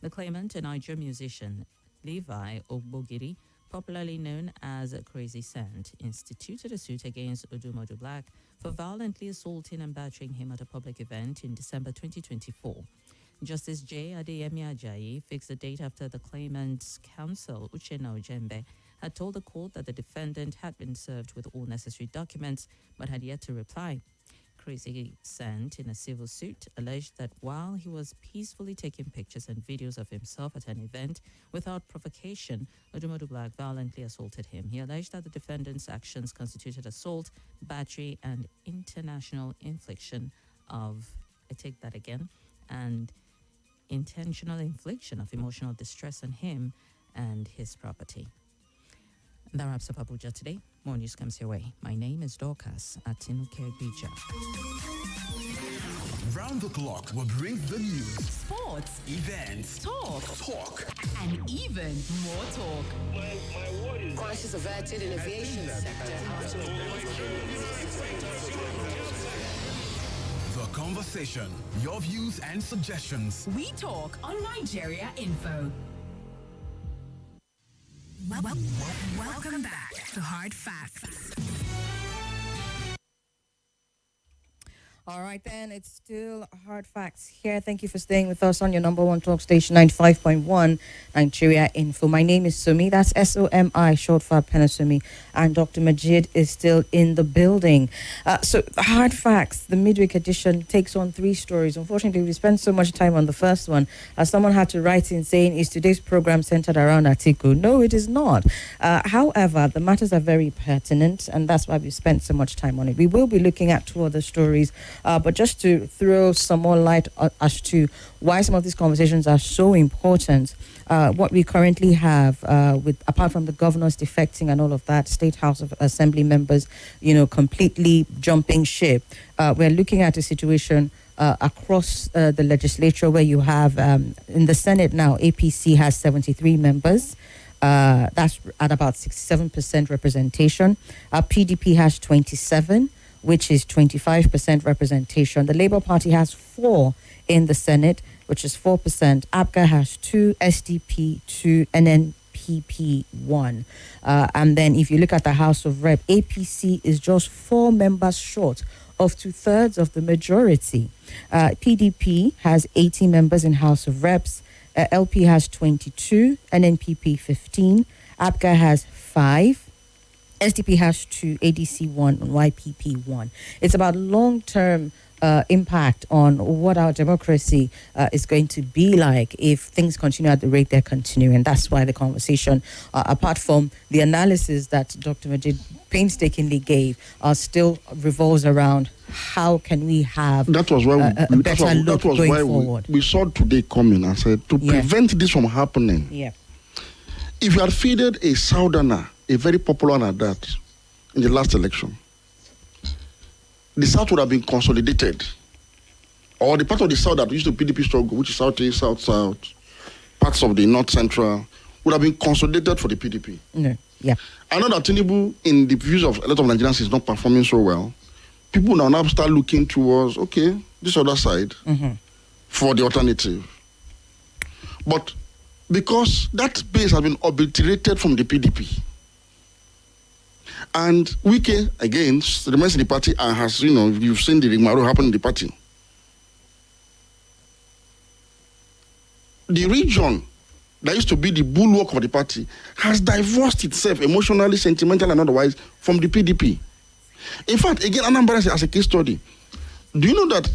The claimant, a Nigerian musician, Levi Ogbogiri, popularly known as Crazy Sant, instituted a suit against Odumodu Black for violently assaulting and battering him at a public event in December 2024. Justice J. Adeyemi Ajayi fixed the date after the claimant's counsel, Uchenna Ojembe, had told the court that the defendant had been served with all necessary documents but had yet to reply. Crazy Sant, in a civil suit, alleged that while he was peacefully taking pictures and videos of himself at an event without provocation, Odumodu Black violently assaulted him. He alleged that the defendant's actions constituted assault, battery, and international infliction of, and intentional infliction of emotional distress on him and his property. That wraps up Abuja Today. More news comes your way. My name is Dorcas Atinuke Bija. Round the clock will bring the news, Sports, events, talk, and even more talk. Crisis averted in aviation sector. the conversation, your views and suggestions. We talk on Nigeria Info. Welcome back to Hard Facts. All right, then, it's still Hard Facts here. Thank you for staying with us on your number one talk station, 95.1 Nigeria Info. My name is Somi, that's S-O-M-I, short for Penasumi, and Dr. Majeed is still in the building. So, Hard Facts, the midweek edition, takes on 3 stories. Unfortunately, we spent so much time on the first one, as someone had to write in saying, is today's program centered around Atiku? No, it is not. However, the matters are very pertinent, and that's why we spent so much time on it. We will be looking at 2 other stories. But just to throw some more light as to why some of these conversations are so important, what we currently have, with apart from the governors defecting and all of that, State House of Assembly members, completely jumping ship, we're looking at a situation across the legislature where you have, in the Senate now, APC has 73 members. That's at about 67% representation. PDP has 27, which is 25% representation. The Labour Party has 4 in the Senate, which is 4%. APGA has 2, SDP 2, and then PP 1. And then if you look at the House of Rep, APC is just 4 members short of 2/3 of the majority. PDP has 80 members in House of Reps. LP has 22, NNPP 15. APGA has 5. SDP has 2, ADC 1, and YPP 1. It's about long-term impact on what our democracy is going to be like if things continue at the rate they're continuing. That's why the conversation, apart from the analysis that Dr. Majeed painstakingly gave, still revolves around how can we have that was why a better look going forward. We saw today coming and said to prevent this from happening. Yeah. If you had feeded a Southerner, a very popular one at that, in the last election, the South would have been consolidated. Or the part of the South that used to PDP struggle, which is South-East, South-South, parts of the North-Central, would have been consolidated for the PDP. No. Yeah. I know that Tinubu, in the views of a lot of Nigerians, is not performing so well. People now start looking towards, this other side for the alternative. But because that base has been obliterated from the PDP, and Wike, again, remains in the party and has, you've seen the rigmarole happen in the party. The region that used to be the bulwark of the party has divorced itself emotionally, sentimentally, and otherwise from the PDP. In fact, again, Anambra as a case study. Do you know that,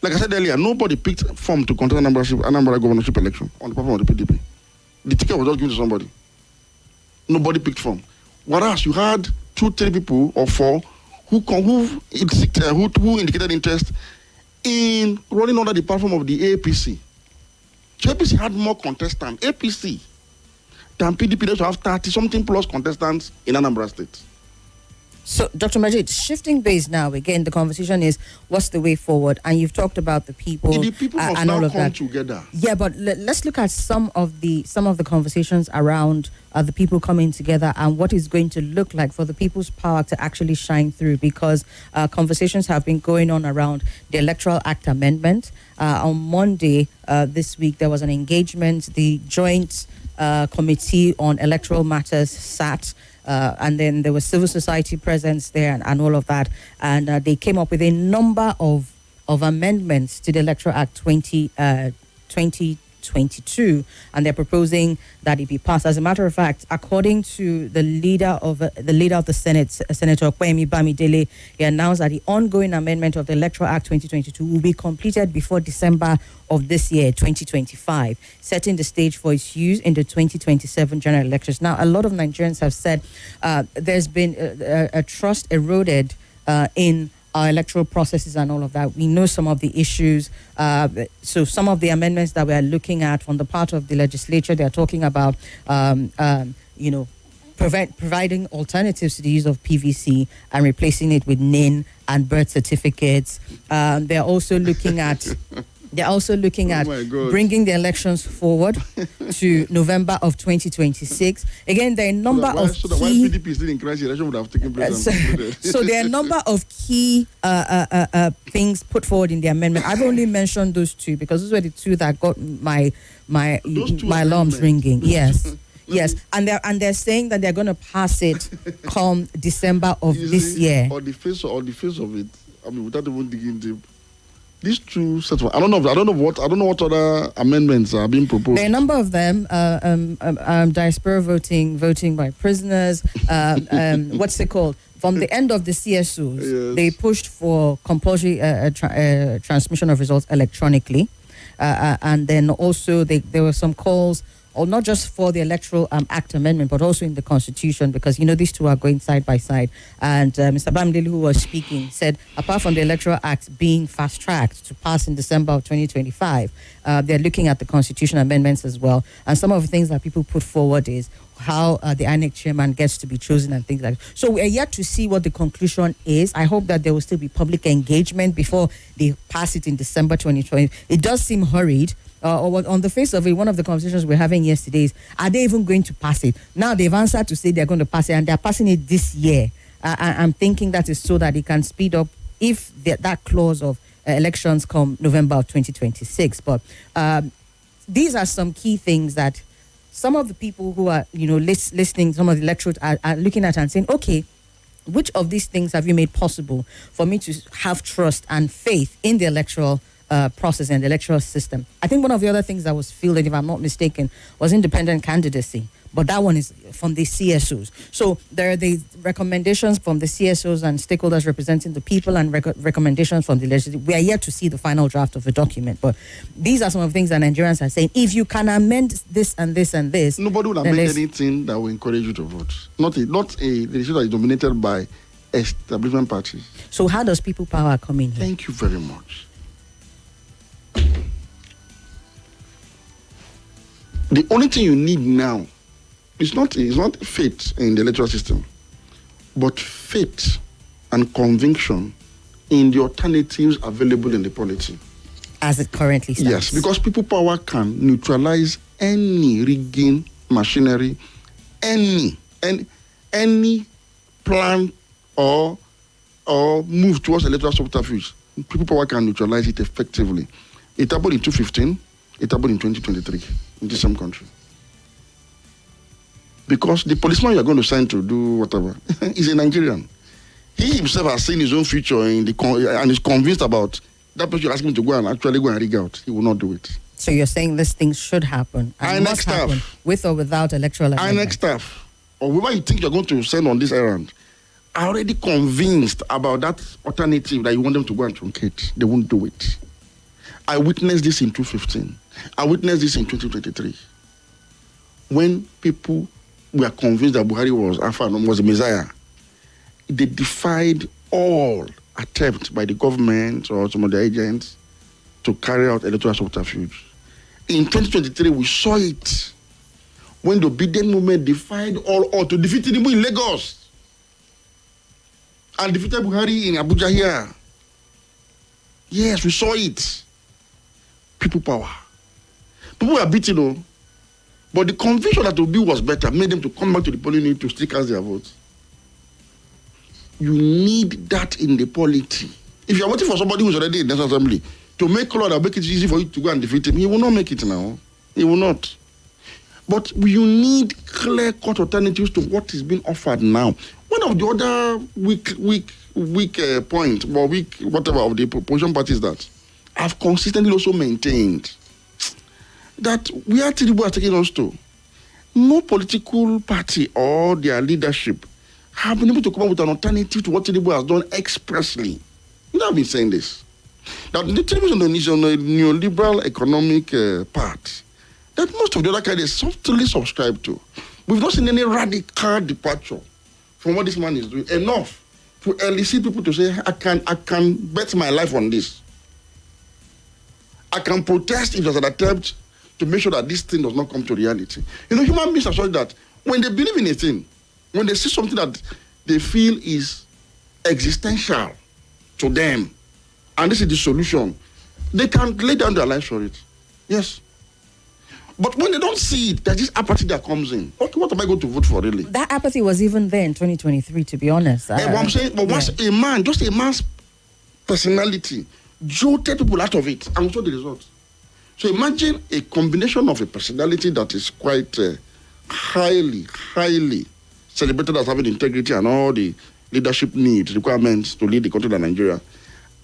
like I said earlier, nobody picked form to contest Anambra governorship election on the platform of the PDP? The ticket was just given to somebody. Nobody picked form. Whereas you had 2, 3 people or 4 who indicated interest in running under the platform of the APC. So APC had more contestants, APC, than PDP. They should have 30-something plus contestants in Anambra State. So, Dr. Majeed, shifting base now, again, the conversation is what's the way forward? And you've talked about the people, the people must and now all of come that together. Yeah, but let's look at some of the conversations around the people coming together and what is going to look like for the people's power to actually shine through, because conversations have been going on around the Electoral Act amendment. On Monday this week, there was an engagement. The Joint Committee on Electoral Matters sat. And then there was civil society presence there and all of that. And they came up with a number of amendments to the Electoral Act 2022. And they're proposing that it be passed. As a matter of fact, according to the leader of the Senate, Senator Kwemi Bamidele, he announced that the ongoing amendment of the Electoral Act 2022 will be completed before December of this year, 2025, setting the stage for its use in the 2027 general elections. Now, a lot of Nigerians have said there's been a trust eroded in our electoral processes and all of that. We know some of the issues. So some of the amendments that we are looking at from the part of the legislature, they are talking about, providing alternatives to the use of PVC and replacing it with NIN and birth certificates. They're also looking at They're also looking at bringing the elections forward to November of 2026. Again, there are a number of key... Why PDP is still in crisis, election would have taken place. So there are a number of key things put forward in the amendment. I've only mentioned those two because those were the two that got my alarms ringing. Yes. Yes, and they're saying that they're going to pass it come December of this year. Or the face of it. I mean, without even digging deep. These two sets. I don't know what other amendments are being proposed. There are a number of them. Diaspora voting by prisoners. What's it called? From the end of the CSOs, yes. They pushed for compulsory transmission of results electronically, and then also there were some calls. Or not just for the Electoral Act amendment, but also in the Constitution, because, these two are going side by side. And Mr. Bamdele, who was speaking, said, apart from the Electoral Act being fast-tracked to pass in December of 2025, they're looking at the Constitution amendments as well. And some of the things that people put forward is how the INEC chairman gets to be chosen and things like that. So we're yet to see what the conclusion is. I hope that there will still be public engagement before they pass it in December 2020. It does seem hurried. Or on the face of it, one of the conversations we're having yesterday is, are they even going to pass it? Now they've answered to say they're going to pass it, and they're passing it this year. I'm thinking that is so that it can speed up if that clause of elections come November of 2026. But these are some key things that some of the people who are, listening, some of the electorates are looking at and saying, okay, which of these things have you made possible for me to have trust and faith in the electoral process and the electoral system? I think one of the other things that was fielded, if I'm not mistaken, was independent candidacy. But that one is from the CSOs. So there are the recommendations from the CSOs and stakeholders representing the people and recommendations from the legislature. We are yet to see the final draft of the document. But these are some of the things that Nigerians are saying. If you can amend this and this and this... Nobody will amend anything that will encourage you to vote. Not a legislature that is dominated by establishment parties. So how does people power come in here? Thank you very much. The only thing you need now is not faith in the electoral system, but faith and conviction in the alternatives available in the polity. As it currently stands. Yes, because people power can neutralize any rigging machinery, any plan or move towards electoral subterfuge. People power can neutralize it effectively. It happened in 2015. It happened in 2023 in the same country. Because the policeman you are going to sign to do whatever is a Nigerian. He himself has seen his own future and is convinced about that person. You ask him to go and actually go and rig out. He will not do it. So you're saying this thing should happen and must happen with or without electoral amendment? INEC staff, or whoever you think you're going to send on this errand, are already convinced about that alternative that you want them to go and truncate. They won't do it. I witnessed this in 2015. I witnessed this in 2023. When people were convinced that Buhari was Alpha and was the Messiah, they defied all attempts by the government or some of the agents to carry out electoral subterfuge. In 2023, we saw it when the obedient movement defied all to defeat Tinubu in Lagos and defeated Buhari in Abuja here. Yes, we saw it. People power. People were beaten, but the conviction that Obi was better made them to come back to the polling unit to still cast their votes. You need that in the polity. If you are waiting for somebody who is already in the National Assembly to make law that make it easy for you to go and defeat him, he will not make it now. He will not. But you need clear-cut alternatives to what is being offered now. One of the other weak point, or weak whatever of the opposition parties that I've consistently also maintained that where Tinubu are taking us to, no political party or their leadership have been able to come up with an alternative to what Tinubu has done expressly. You know, I've been saying this. That the Tinubu is on a neoliberal economic path that most of the other candidates subtly subscribe to. We've not seen any radical departure from what this man is doing. Enough to elicit people to say, I can bet my life on this. I can protest if there's an attempt to make sure that this thing does not come to reality. You know, human beings are such that when they believe in a thing, when they see something that they feel is existential to them, and this is the solution, They can lay down their lives for it. Yes. But when they don't see it, there's this apathy that comes in. Okay, what am I going to vote for, really? That apathy was even there in 2023, to be honest. What I'm saying, but once a man, just a man's personality, jolted people out of it, and saw the result. So imagine a combination of a personality that is quite highly celebrated as having integrity and all the leadership needs, requirements to lead the country like Nigeria,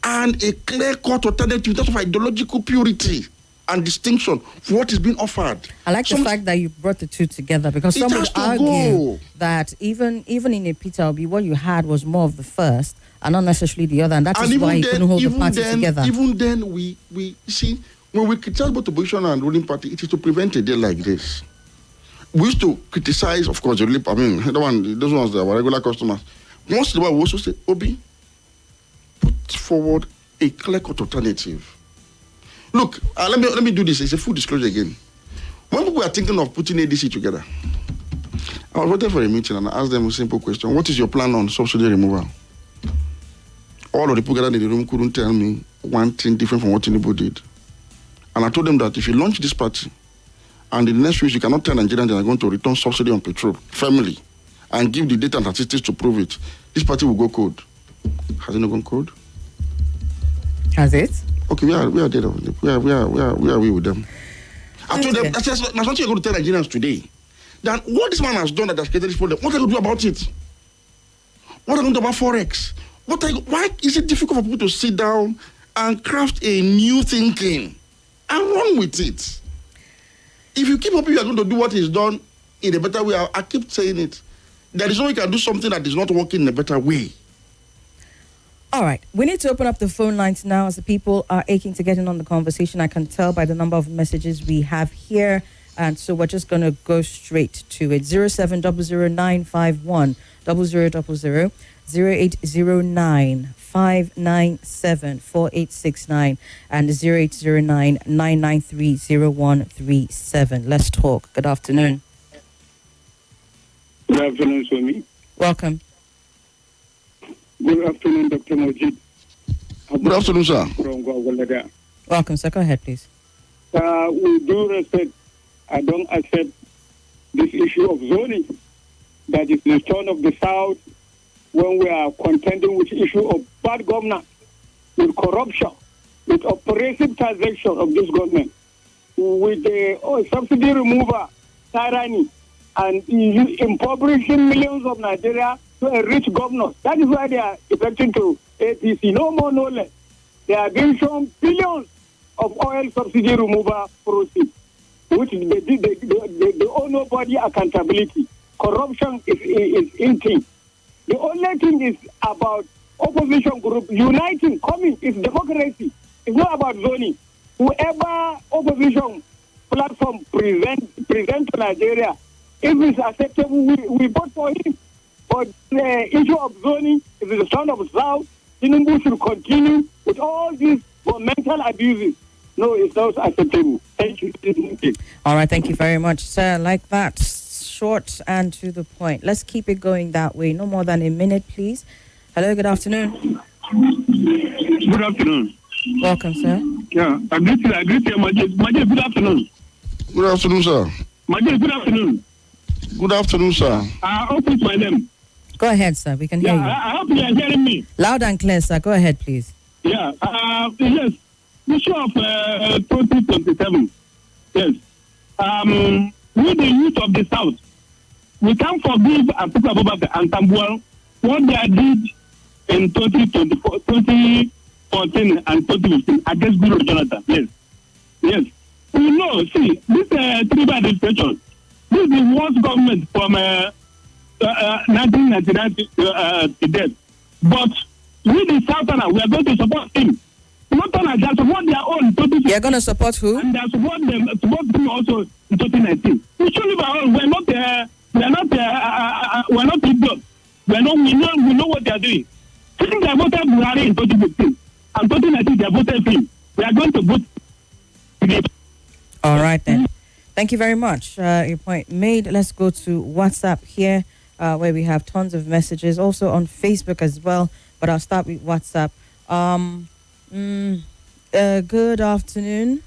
and a clear-cut alternative in terms of ideological purity and distinction for what is being offered. I like the fact that you brought the two together, because some would argue that even in a Peter Obi, what you had was more of the first and not necessarily the other, and that is why you couldn't hold the party together. Even then, we see, when we criticize both opposition and ruling party, it is to prevent a day like this. We used to criticize, of course, those ones that were regular customers. Once in a while, we also say, Obi, put forward a clear-cut alternative. Look, let me do this. It's a full disclosure again. When people are thinking of putting ADC together, I was waiting for a meeting and I asked them a simple question. What is your plan on subsidy removal? All of the people gathered in the room couldn't tell me one thing different from what Tinubu did. And I told them that if you launch this party, and in the next few years you cannot tell Nigerians they are going to return subsidy on petrol firmly and give the data and statistics to prove it, this party will go cold. Has it not gone cold? Has it? Okay, we are there. We are with them. I told them, that's what you're going to tell Nigerians today. That what this man has done that has created this problem, what are you going to do about it? What are you going to do about Forex? Why is it difficult for people to sit down and craft a new thinking and run with it? If you keep hoping you are going to do what is done in a better way, I keep saying it. There is no way you can do something that is not working in a better way. All right. We need to open up the phone lines now as the people are aching to get in on the conversation. I can tell by the number of messages we have here. And so we're just going to go straight to it. 0700951 0000, 0809-597-4869 and 0809-993-0137. Let's talk. Good afternoon. Good afternoon, Somi. Welcome. Good afternoon, Dr. Majeed. Good afternoon, sir. Welcome, sir. Go ahead, please. With due respect, I don't accept this issue of zoning. That is the turn of the South when we are contending with the issue of bad governance, with corruption, with oppressive transaction of this government, with the subsidy remover, tyranny, and impoverishing millions of Nigeria to a rich governor. That is why they are electing to APC. No more, no less. They are being shown billions of oil subsidy remover proceeds, which they owe nobody accountability. Corruption is in thing. The only thing is about opposition group uniting, coming. It's democracy. It's not about zoning. Whoever opposition platform present to Nigeria, if it's acceptable, we vote for him. But the issue of zoning is the son of South. Tinubu should continue with all these mental abuses. No, it's not acceptable. Thank you. All right, thank you very much, sir. Like that, short and to the point. Let's keep it going that way. No more than a minute, please. Hello, good afternoon. Good afternoon. Welcome, sir. Yeah, I greet you, Majeed. Majeed, good afternoon. Good afternoon, sir. Majeed, good afternoon. Good afternoon, sir. I hope it's my name. Go ahead, sir. We can hear you. I hope you are hearing me. Loud and clear, sir. Go ahead, please. Yeah. Yes. Issue of 2027. Yes. We the youth of the South, we can't forgive and put above the Antambual what they did in 2014 and 2015 against Guru Jonathan. Yes. Yes. We know, see, this tribal administration, this is the worst government from 1999 to death. But we the Southerner, we are going to support him. Not only that, support their own. You're going to support who? And they support them also in 2019. We should leave our own. We're not idiots. We know what they are doing. Since they voted Buhari in 2015 and 2019 they voted him, we are going to vote. All right then. Thank you very much. Your point made. Let's go to WhatsApp here, where we have tons of messages. Also on Facebook as well, but I'll start with WhatsApp. Good afternoon.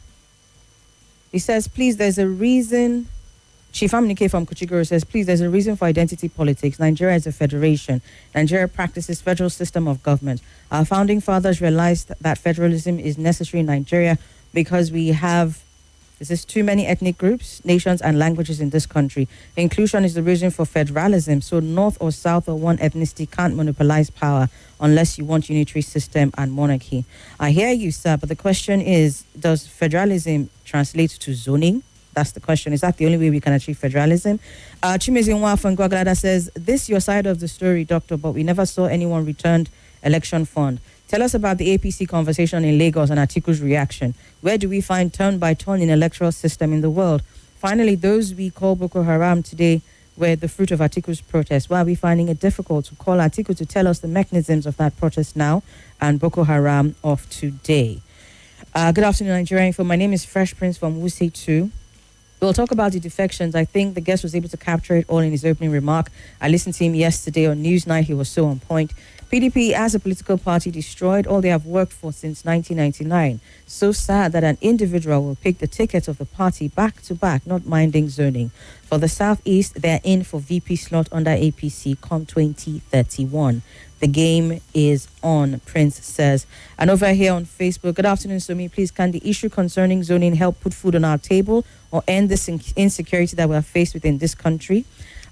He says, please, there's a reason. Chief Aminike from Kuchigoro says, please, there's a reason for identity politics. Nigeria is a federation. Nigeria practices federal system of government. Our founding fathers realized that federalism is necessary in Nigeria because we have too many ethnic groups, nations, and languages in this country. Inclusion is the reason for federalism. So north or south or one ethnicity can't monopolize power unless you want unitary system and monarchy. I hear you, sir, but the question is, does federalism translate to zoning? That's the question. Is that the only way we can achieve federalism? Chimezinwa from Guagalada says, this your side of the story, doctor, but we never saw anyone returned election fund. Tell us about the APC conversation in Lagos and Atiku's reaction. Where do we find turn by turn in electoral system in the world? Finally, those we call Boko Haram today were the fruit of Atiku's protest. Why are we finding it difficult to call Atiku to tell us the mechanisms of that protest now and Boko Haram of today? Good afternoon, Nigeria Info. My name is Fresh Prince from Wuse 2. We'll talk about the defections. I think the guest was able to capture it all in his opening remark. I listened to him yesterday on Newsnight. He was so on point. PDP, as a political party, destroyed all they have worked for since 1999. So sad that an individual will pick the ticket of the party back to back, not minding zoning. For the Southeast, they're in for VP slot under APC come 2031. The game is on, Prince says. And over here on Facebook, good afternoon, Somi. Please, can the issue concerning zoning help put food on our table or end this insecurity that we are faced with in this country?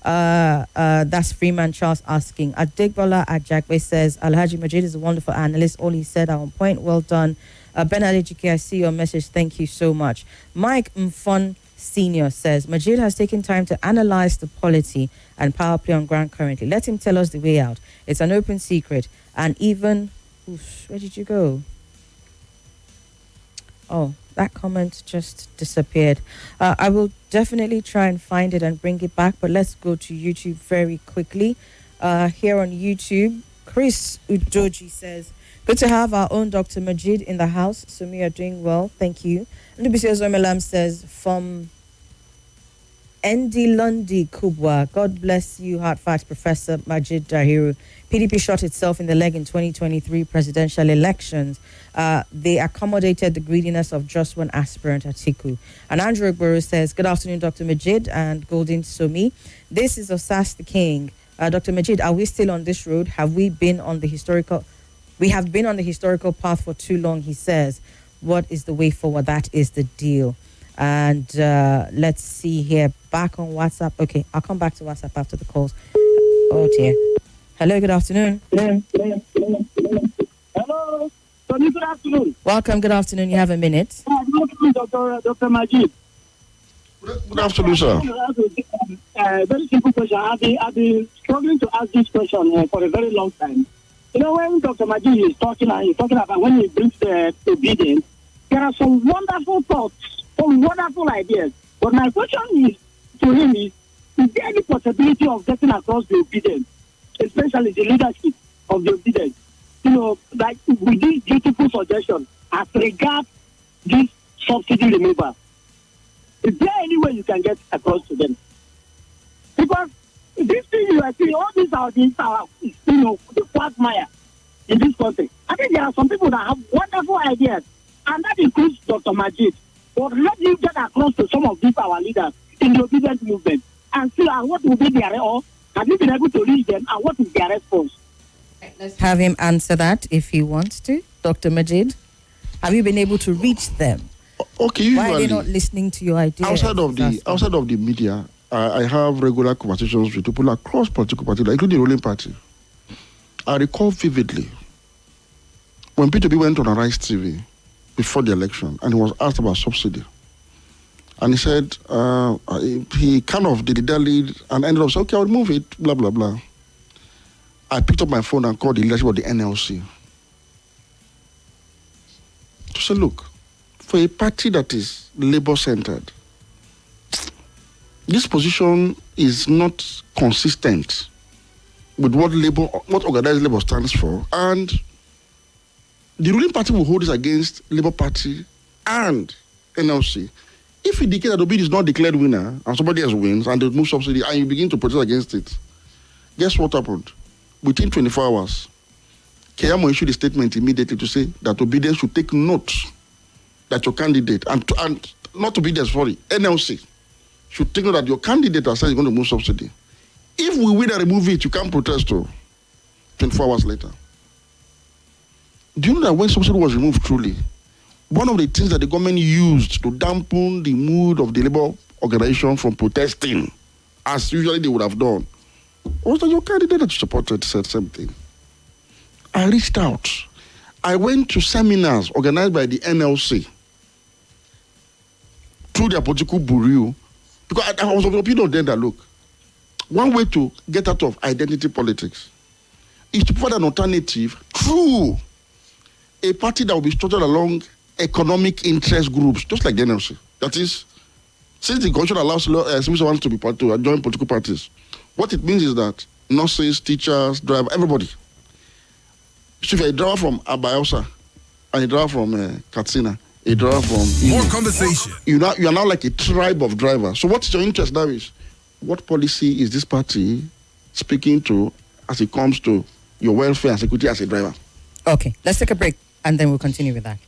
That's Freeman Charles asking. Adegbola Ajagbe says, Alhaji Majeed is a wonderful analyst. All he said are on point. Well done. Bernard Ejike, I see your message. Thank you so much. Mike Mfon Senior says, Majeed has taken time to analyze the polity and power play on ground currently. Let him tell us the way out. It's an open secret. And even, where did you go? Oh, that comment just disappeared. I will definitely try and find it and bring it back, but let's go to YouTube very quickly. Here on YouTube, Chris Udoji says, good to have our own Dr. Majeed in the house. So we are doing well. Thank you. Ndubisi Ozomelam says, from Endi Lundi Kubwa, God bless you, Hard Facts Professor Majeed Dahiru. PDP shot itself in the leg in 2023 presidential elections. They accommodated the greediness of just one aspirant, Atiku. And Andrew Ogboro says, good afternoon, Dr. Majeed and Golden Somi. This is Osas the King. Dr. Majeed, are we still on this road? Have we been on the historical... We have been on the historical path for too long, he says. What is the way forward? That is the deal. And let's see here. Back on WhatsApp. Okay, I'll come back to WhatsApp after the calls. Oh, dear. Hello, good afternoon. Hello. Tony, good afternoon. Welcome, good afternoon. You have a minute. Good afternoon, Dr. Majeed. Good afternoon, sir. Very simple question. I've been struggling to ask this question for a very long time. You know, when Dr. Majeed is talking, and he's talking about when he brings the obedience, there are some wonderful thoughts, some wonderful ideas. But my question is to him is there any possibility of getting across the obedience, especially the leadership of the obedience? You know, like with this beautiful suggestion as regards this subsidy removal. Is there any way you can get across to them? Because this thing you are seeing, all these are the quagmire in this country. I think there are some people that have wonderful ideas, and that includes Dr. Majeed. But let him get across to some of these our leaders in the obedient movement and see what will be their or have you been able to reach them and what is their response? Let's have him answer that if he wants to. Dr. Majeed, have you been able to reach them? Okay, usually, why are they not listening to your ideas? Outside of the media, I have regular conversations with people across political parties, including the ruling party. I recall vividly when P2P went on Arise TV before the election and he was asked about subsidy. And he said, he kind of did the lead and ended up saying, okay, I'll remove it, blah, blah, blah. I picked up my phone and called the leadership of the NLC to say, look, for a party that is labor-centered, this position is not consistent with what organized labor stands for, and the ruling party will hold this against Labour Party and NLC. If you declare that Obi is not declared winner and somebody else wins and they remove subsidy and you begin to protest against it, guess what happened? Within 24 hours, Keyamo issued a statement immediately to say that obedience should take note that your candidate, and not to be there, sorry, NLC should take note that your candidate has said he's going to remove subsidy. If we win and remove it, you can't protest 24 hours later. Do you know that when subsidy was removed truly, one of the things that the government used to dampen the mood of the labor organization from protesting, as usually they would have done, was that your candidate that you supported said something. I reached out. I went to seminars organized by the NLC through their political bureau, because I was of the opinion then that, look, one way to get out of identity politics is to provide an alternative through a party that will be structured along economic interest groups, just like the NLC. That is, since the constitution allows civil to join political parties, what it means is that nurses, teachers, drivers, everybody. So if you're a driver from Abayosa and a driver from Katsina, a driver from... More conversation. You are now like a tribe of drivers. So what's your interest now is, what policy is this party speaking to as it comes to your welfare and security as a driver? Okay, let's take a break and then we'll continue with that.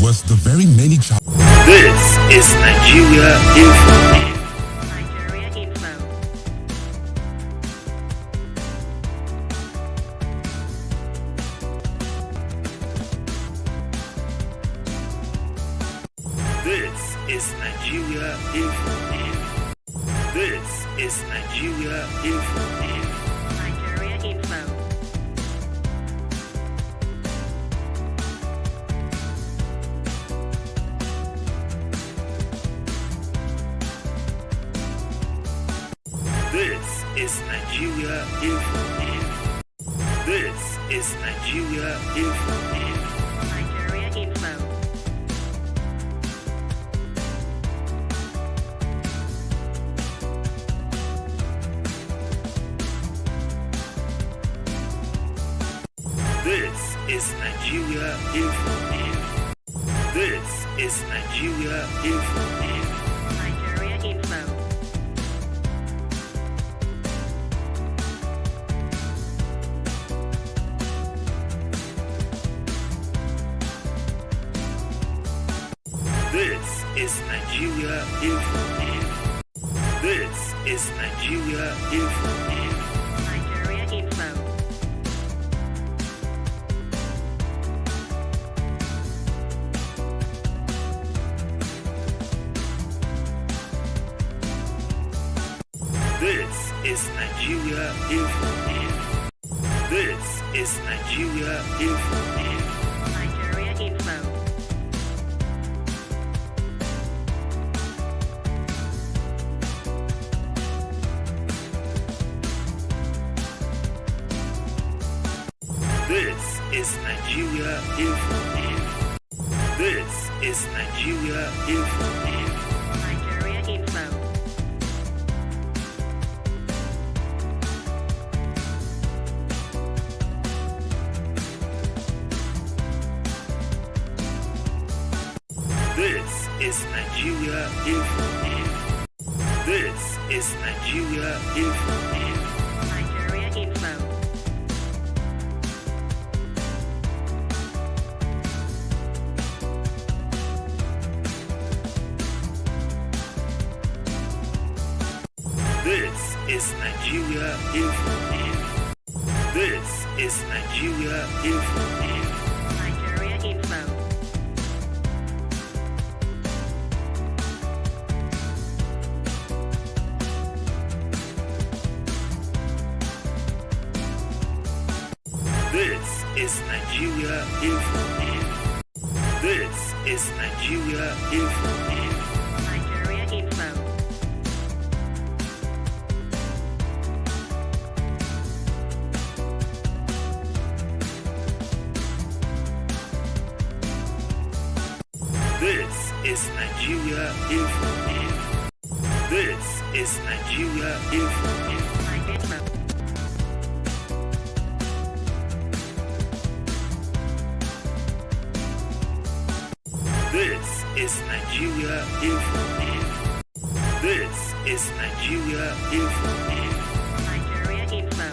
Was the very many This is Nigeria Info. This is Nigeria Info. This is Nigeria Info. Nigeria Info. This is Nigeria Info. This is Nigeria Info. Nigeria Info. This is Nigeria Info. This is Nigeria Info. Nigeria Info. This is Nigeria Info. This is Nigeria Info. Nigeria Info. This is Nigeria Info. This is Nigeria Info. Nigeria Info. This is Nigeria Info. This is Nigeria Info. Nigeria Info. This is Nigeria Info. This is Nigeria Info. Nigeria Info. This is Nigeria Info. This is Nigeria Info. Nigeria Info. This is Nigeria Info. This is Nigeria Info. Nigeria Info. This is Nigeria Info. This is Nigeria Info. This is Nigeria Info. This is Nigeria Info. Nigeria Info.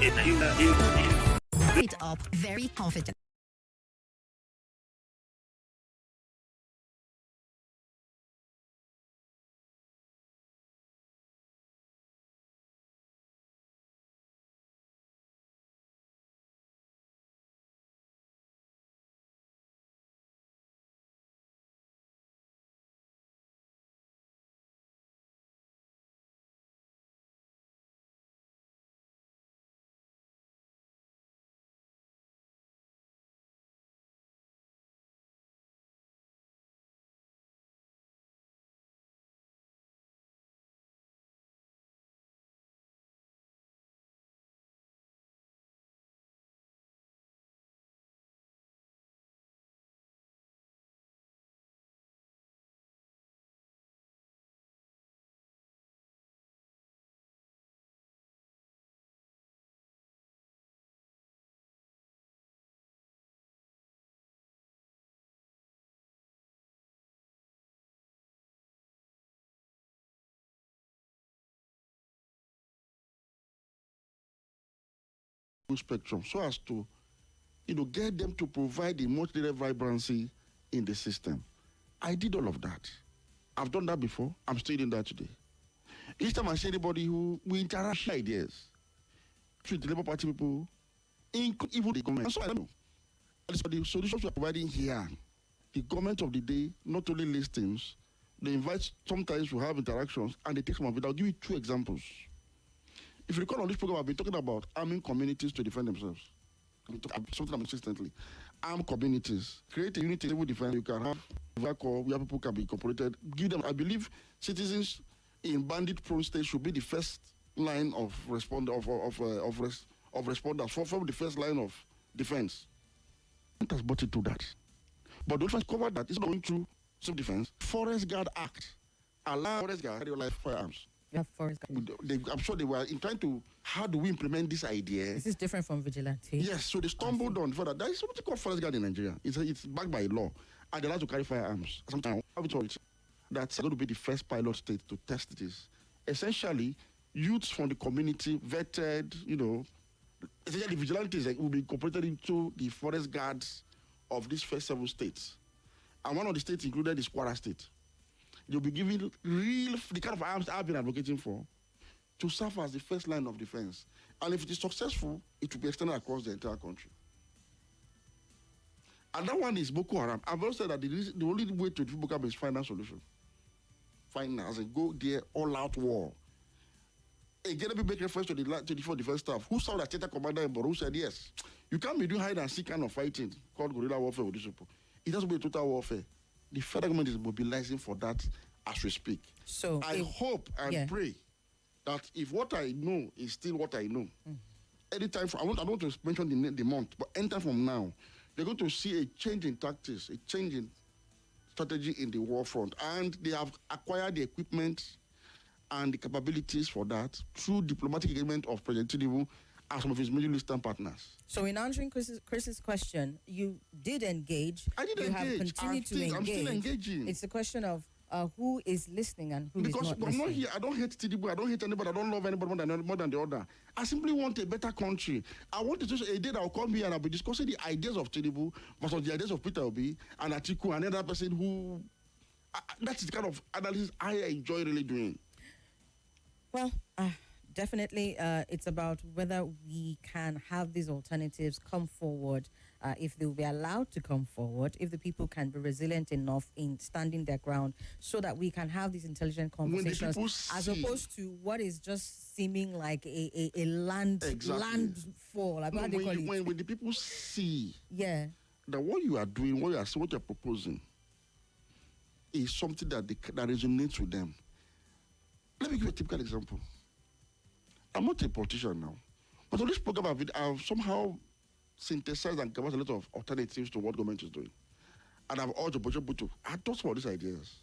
It up very confident. Spectrum so as to get them to provide the much needed vibrancy in the system. I did all of that. I've done that before. I'm still doing that today. Each time I see anybody who we interact ideas with the Labour Party people, even the government. So I don't know. So the solutions we are providing here, the government of the day not only listens, they invite, sometimes we have interactions and they take some of it. I'll give you 2 examples. If you recall on this program, I've been talking about arming communities to defend themselves. Something I'm consistently. Arm communities. Create a unity civil defense. You can have vehicle where people can be incorporated. Give them, I believe citizens in bandit-prone states should be the first line of responders from the first line of defense. It has brought it to that. But don't cover that. It's not going through self-defense. Forest Guard Act allow forest guard to carry live firearms. I'm sure they were trying to, how do we implement this idea? This is different from vigilante. Yes, so they stumbled on for that. There is something called forest guard in Nigeria. It's backed by law, and they're allowed to carry firearms. Sometimes that's going to be the first pilot state to test this. Essentially, youths from the community, vetted, essentially vigilantes will be incorporated into the forest guards of these first 7 states. And one of the states included is Kwara State. You'll be given the kind of arms I've been advocating for to serve as the first line of defense. And if it is successful, it will be extended across the entire country. And that one is Boko Haram. I've also said that the only way to defeat Boko Haram is find a solution. Find as a go there all-out war. Again, let me make reference to the 24 defense staff who saw that theater commander in Boru said, yes, you can't be doing hide and seek kind of fighting called guerrilla warfare with these people. It has to be a total warfare. The federal government is mobilizing for that as we speak. So I hope and pray that if what I know is still what I know, anytime I don't want to mention the month, but anytime from now, they're going to see a change in tactics, a change in strategy in the war front, and they have acquired the equipment and the capabilities for that through diplomatic engagement of President Tinubu and some of his Middle Eastern partners. So in answering Chris's question, you did engage. I did engage. Have continued to engage. I'm still engaging. It's a question of who is listening and who is not listening. Because I'm not here. I don't hate Tinubu. I don't hate anybody. I don't love anybody more than the other. I simply want a better country. I want to just a day that I'll come here and I'll be discussing the ideas of Tinubu versus the ideas of Peter Obi and Atiku and another person who... that's the kind of analysis I enjoy really doing. Well, definitely, it's about whether we can have these alternatives come forward, if they will be allowed to come forward, if the people can be resilient enough in standing their ground, so that we can have these intelligent conversations, as opposed to what is just seeming like a landfall. Like when the people see that what you are doing, what you're proposing, is something that resonates with them. Let me give you a typical example. I'm not a politician now, but on this program I've somehow synthesized and given a lot of alternatives to what government is doing. And I've urged people to adopt some of these ideas.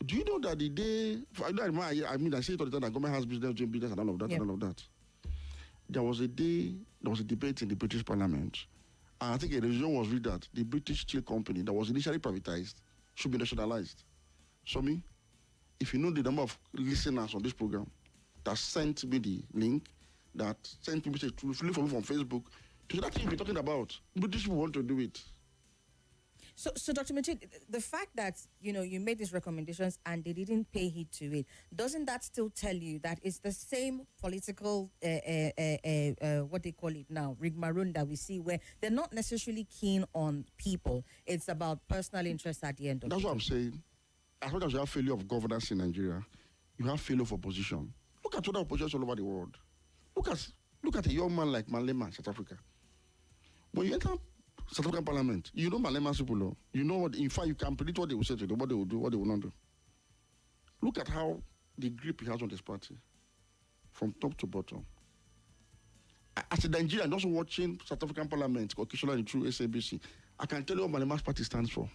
Do you know that the day, I say it all the time, that government has business, doing business and all of that, and all of that. There was a debate in the British Parliament, and I think a resolution was read that the British Steel Company that was initially privatized should be nationalized. Somi, if you know the number of listeners on this program that sent me the link, that send people say to fill for me from Facebook. So that's what we're talking about. British people want to do it. So Dr. Majeed, the fact that, you made these recommendations and they didn't pay heed to it, doesn't that still tell you that it's the same political, what they call it now, rigmarole that we see, where they're not necessarily keen on people. It's about personal interest at the end of it. That's what I'm saying. As much as you have failure of governance in Nigeria, you have failure of opposition. Look at other oppositions all over the world. Look at a young man like Malema, South Africa. When you enter South African Parliament, you know Malema's people. You know what, in fact, you can predict what they will say to them, what they will do, what they will not do. Look at how the grip he has on this party, from top to bottom. As a Nigerian, also watching South African Parliament occasionally through SABC, I can tell you what Malema's party stands for.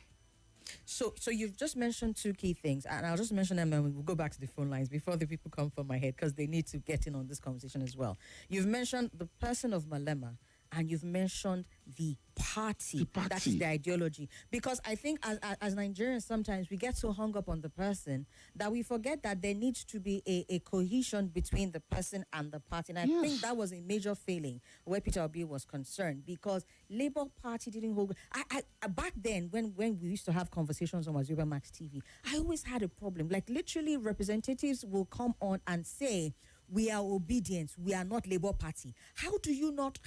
So you've just mentioned two key things, and I'll just mention them and we'll go back to the phone lines before the people come from my head, because they need to get in on this conversation as well. You've mentioned the person of Malema, and you've mentioned the party. That is the ideology. Because I think as Nigerians, sometimes we get so hung up on the person that we forget that there needs to be a cohesion between the person and the party. And I think that was a major failing where Peter Obi was concerned, because Labour Party didn't hold. I back then, when we used to have conversations on Wazuba Max TV, I always had a problem. Like, literally, representatives will come on and say, we are obedient, we are not Labour Party. How do you not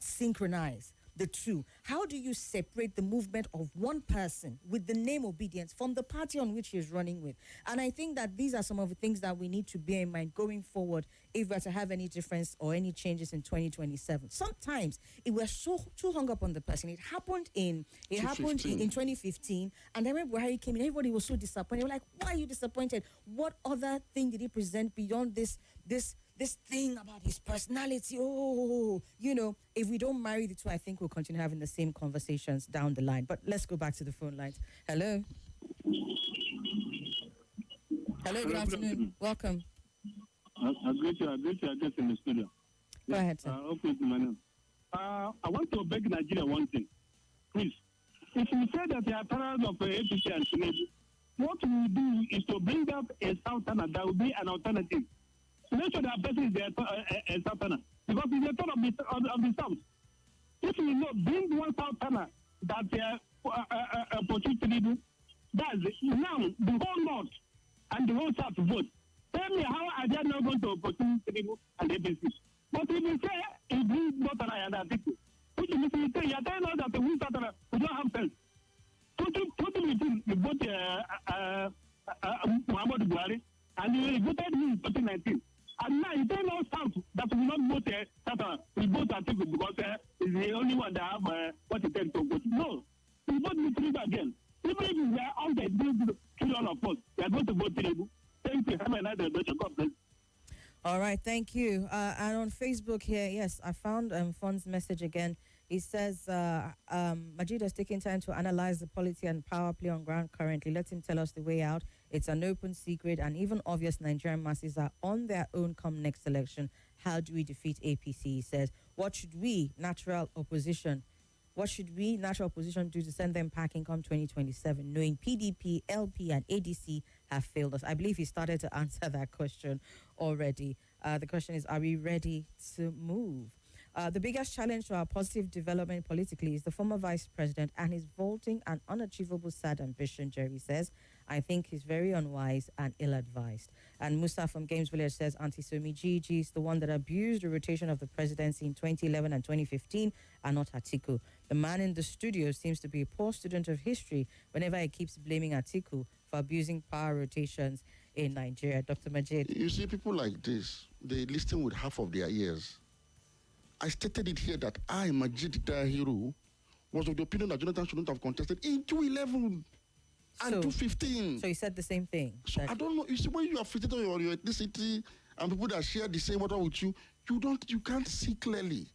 synchronize the two? How do you separate the movement of one person with the name obedience from the party on which he is running with? And I think that these are some of the things that we need to bear in mind going forward if we're to have any difference or any changes in 2027. Sometimes it was so too hung up on the person. It happened in 2015, and then when Buhari came in, everybody was so disappointed. They were like, why are you disappointed? What other thing did he present beyond this thing about his personality? If we don't marry the two, I think we'll continue having the same conversations down the line. But let's go back to the phone lines. Hello, good afternoon. Welcome. I greet you in the studio. Go ahead, sir. I want to beg Nigeria one thing. Please, if you say that they are tired of APC and Tinubu, what we do is to bring up a Southerner that will be an alternative. Make sure that person is a Southerner, because it's a turn of the South. If you know, bring one Southerner that opportunity to do, that's it. Now the whole North and the whole South vote. Tell me, how are they not going to opportunity to do and APC? But if you say it brings Northern and other people, which means you say you're telling us that we Southerner we don't have sense. Totally between the vote Muhammad Buhari and he voted him in 2019. And now you tell us South that we will not vote South. We vote Atiku because he's the only one that have what it takes to vote. No, we vote Tinubu again. Even if we are all the kill all of us, we are going to vote Tinubu. Thank you. Have a nice day. God bless. All right, thank you. And on Facebook here, yes, I found Fon's message again. He says, Majeed has taken time to analyze the polity and power play on ground currently. Let him tell us the way out. It's an open secret, and even obvious Nigerian masses are on their own come next election. How do we defeat APC? He says, what should we, natural opposition do to send them packing come 2027, knowing PDP, LP, and ADC have failed us? I believe he started to answer that question already. The question is, are we ready to move? The biggest challenge to our positive development politically is the former vice president and his vaulting and unachievable sad ambition, Jerry says. I think he's very unwise and ill-advised. And Musa from Games Village says, Auntie Somi, Gigi is the one that abused the rotation of the presidency in 2011 and 2015 and not Atiku. The man in the studio seems to be a poor student of history whenever he keeps blaming Atiku for abusing power rotations in Nigeria. Dr. Majeed. You see, people like this, they listen with half of their ears. I stated it here that I, Majeed Dahiru, was of the opinion that Jonathan shouldn't have contested in 2011 and 2015. So you said the same thing? So I don't know. You see, when you are fitted on your ethnicity and people that share the same water with you, you can't see clearly.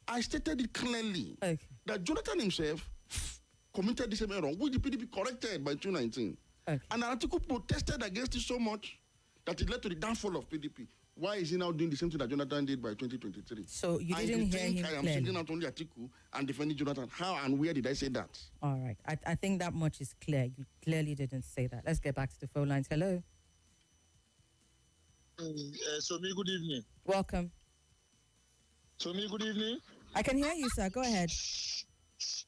I stated it clearly that Jonathan himself committed the same error, which the PDP corrected by 2019. And an article protested against it so much that it led to the downfall of PDP. Why is he now doing the same thing that Jonathan did by 2023? So you didn't hear him clearly. I am singling out only Atiku and defending Jonathan. How and where did I say that? All right. I think that much is clear. You clearly didn't say that. Let's get back to the phone lines. Hello. Somi, good evening. Welcome. Somi, good evening. I can hear you, sir. Go ahead.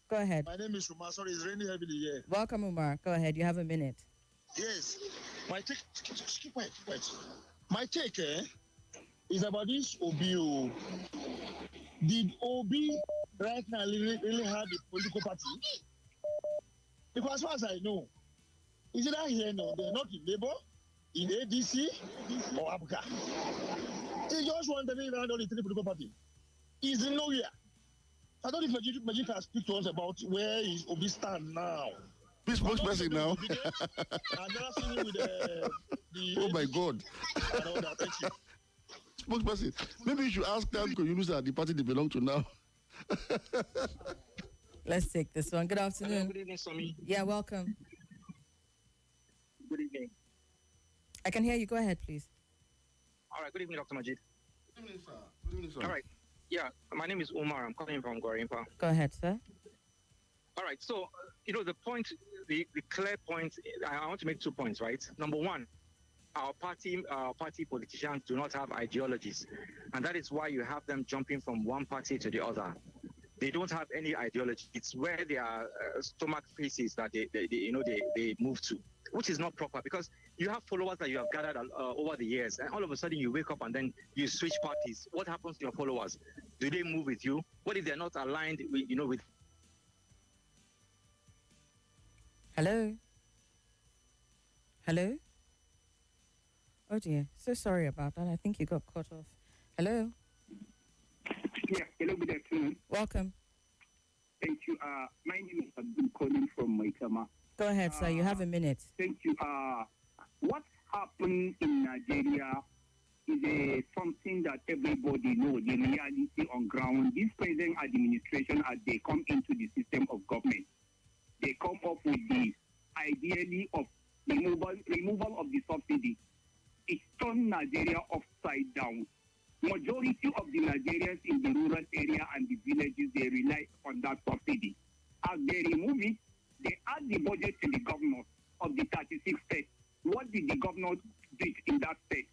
Go ahead. My name is Umar. Sorry, it's raining heavily here. Welcome, Umar. Go ahead. You have a minute. Yes. My take, wait. My take is about this OBO. Did OB right now really have a political party? Because as far as I know, is it that here? No, they're not in Labour, in ADC, or ABGA. They just want to be around all the three political party. He's in nowhere. I don't know if Majeed can speak to us about where is Obi stand now. Which spokesperson now? I've never seen him with the oh my God. And all that. Thank you. Spokesperson. Maybe you should ask them because you know that the party they belong to now. Let's take this one. Good afternoon. Hello, good evening, Somi. Yeah, welcome. Good evening. I can hear you. Go ahead, please. All right, good evening, Dr. Majid. Good evening, sir. Good evening, sir. All right. Yeah, my name is Umar. I'm calling from Gorimpa. Go ahead, sir. All right, so, the point, the clear point, I want to make 2 points, right? Number one, our party politicians do not have ideologies, and that is why you have them jumping from one party to the other. They don't have any ideology. It's where their stomach faces that they move to, which is not proper because you have followers that you have gathered over the years, and all of a sudden you wake up and then you switch parties. What happens to your followers? Do they move with you? What if they're not aligned with, with? Hello? Hello? Oh dear, so sorry about that. I think you got cut off. Hello? Yeah, hello, good afternoon. Welcome. Thank you. My name is Abdul calling from Maitama. Go ahead, sir. You have a minute. Thank you. What happened in Nigeria is something that everybody knows, the reality on ground. This present administration, as they come into the system of government, they come up with the ideally of removal of the subsidy. It turned Nigeria upside down. Majority of the Nigerians in the rural area and the villages, they rely on that subsidy. As they remove it, they add the budget to the governor of the 36 states. What did the governor do in that state?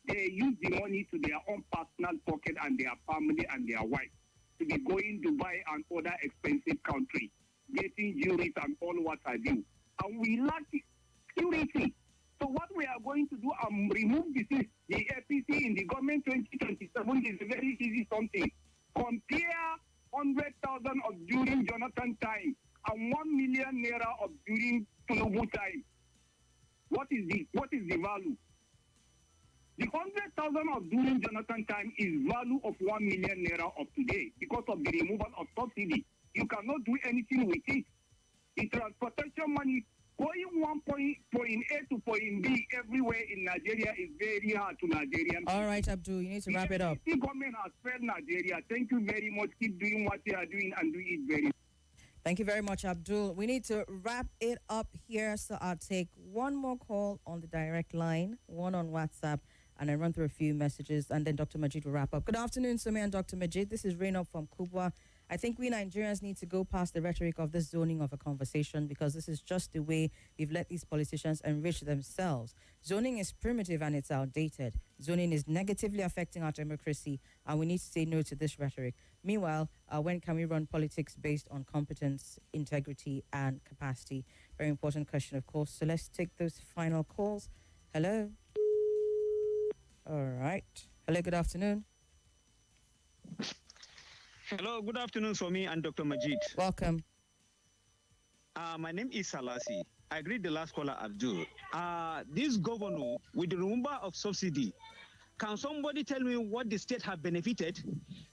They use the money to their own personal pocket and their family and their wife to be going to Dubai and other expensive countries, getting jewelry and all what have you. And we lack security. So what we are going to do remove the APC in the government 2027 is a very easy something. Compare 100,000 of during Jonathan time and 1 million naira of during Tinubu time. What is the value? The 100,000 of during Jonathan time is value of 1 million naira of today because of the removal of subsidy. You cannot do anything with it. The transportation money going point A to point B everywhere in Nigeria is very hard to Nigerians. All right, Abdul, you need to wrap it up. The government has failed Nigeria. Thank you very much. Keep doing what you are doing and do it very. Thank you very much, Abdul. We need to wrap it up here, so I'll take one more call on the direct line, one on WhatsApp, and then run through a few messages, and then Dr. Majeed will wrap up. Good afternoon, Somi and Dr. Majeed. This is Rain from Kubwa. I think we Nigerians need to go past the rhetoric of this zoning of a conversation because this is just the way we've let these politicians enrich themselves. Zoning is primitive and it's outdated. Zoning is negatively affecting our democracy, and we need to say no to this rhetoric. Meanwhile, when can we run politics based on competence, integrity, and capacity? Very important question, of course. So let's take those final calls. Hello? All right. Hello, good afternoon. Hello, good afternoon, Somi and Dr. Majeed. Welcome. My name is Salasi. I agree with the last caller, Abdul. This governor, with the removal of subsidy, can somebody tell me what the state have benefited?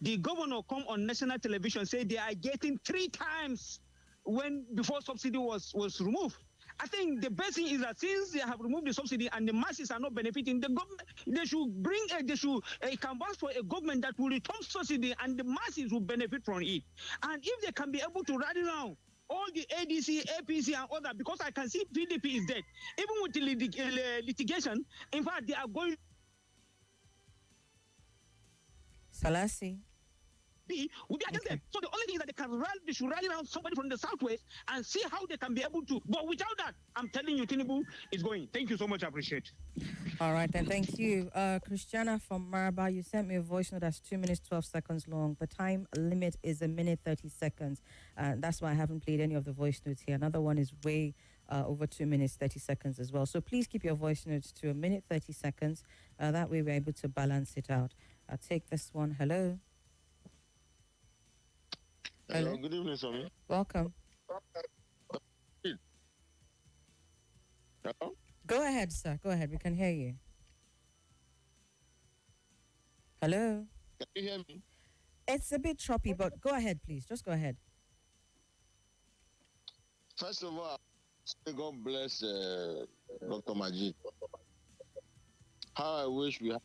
The governor come on national television, say they are getting 3 times before subsidy was removed. I think the best thing is that since they have removed the subsidy and the masses are not benefiting, the government they should canvas for a government that will return subsidy and the masses will benefit from it. And if they can be able to rally down all the ADC, APC, and other, because I can see PDP is dead. Even with the litigation, in fact, they are going. Salasi. be will be against them. So the only thing is that they should rally around somebody from the southwest and see how they can be able to. But without that, I'm telling you, Tinubu is going. Thank you so much. I appreciate. All right, then. Thank you. Christiana from Maraba, you sent me a voice note that's 2 minutes, 12 seconds long. The time limit is 1 minute, 30 seconds. That's why I haven't played any of the voice notes here. Another one is way over 2 minutes, 30 seconds as well. So please keep your voice notes to 1 minute, 30 seconds. That way we're able to balance it out. I'll take this one. Hello. Hello. Good evening, Somi. Welcome. Hello? Go ahead, sir. Go ahead. We can hear you. Hello? Can you hear me? It's a bit choppy, but go ahead, please. Just go ahead. First of all, God bless Dr. Majeed. How I wish we had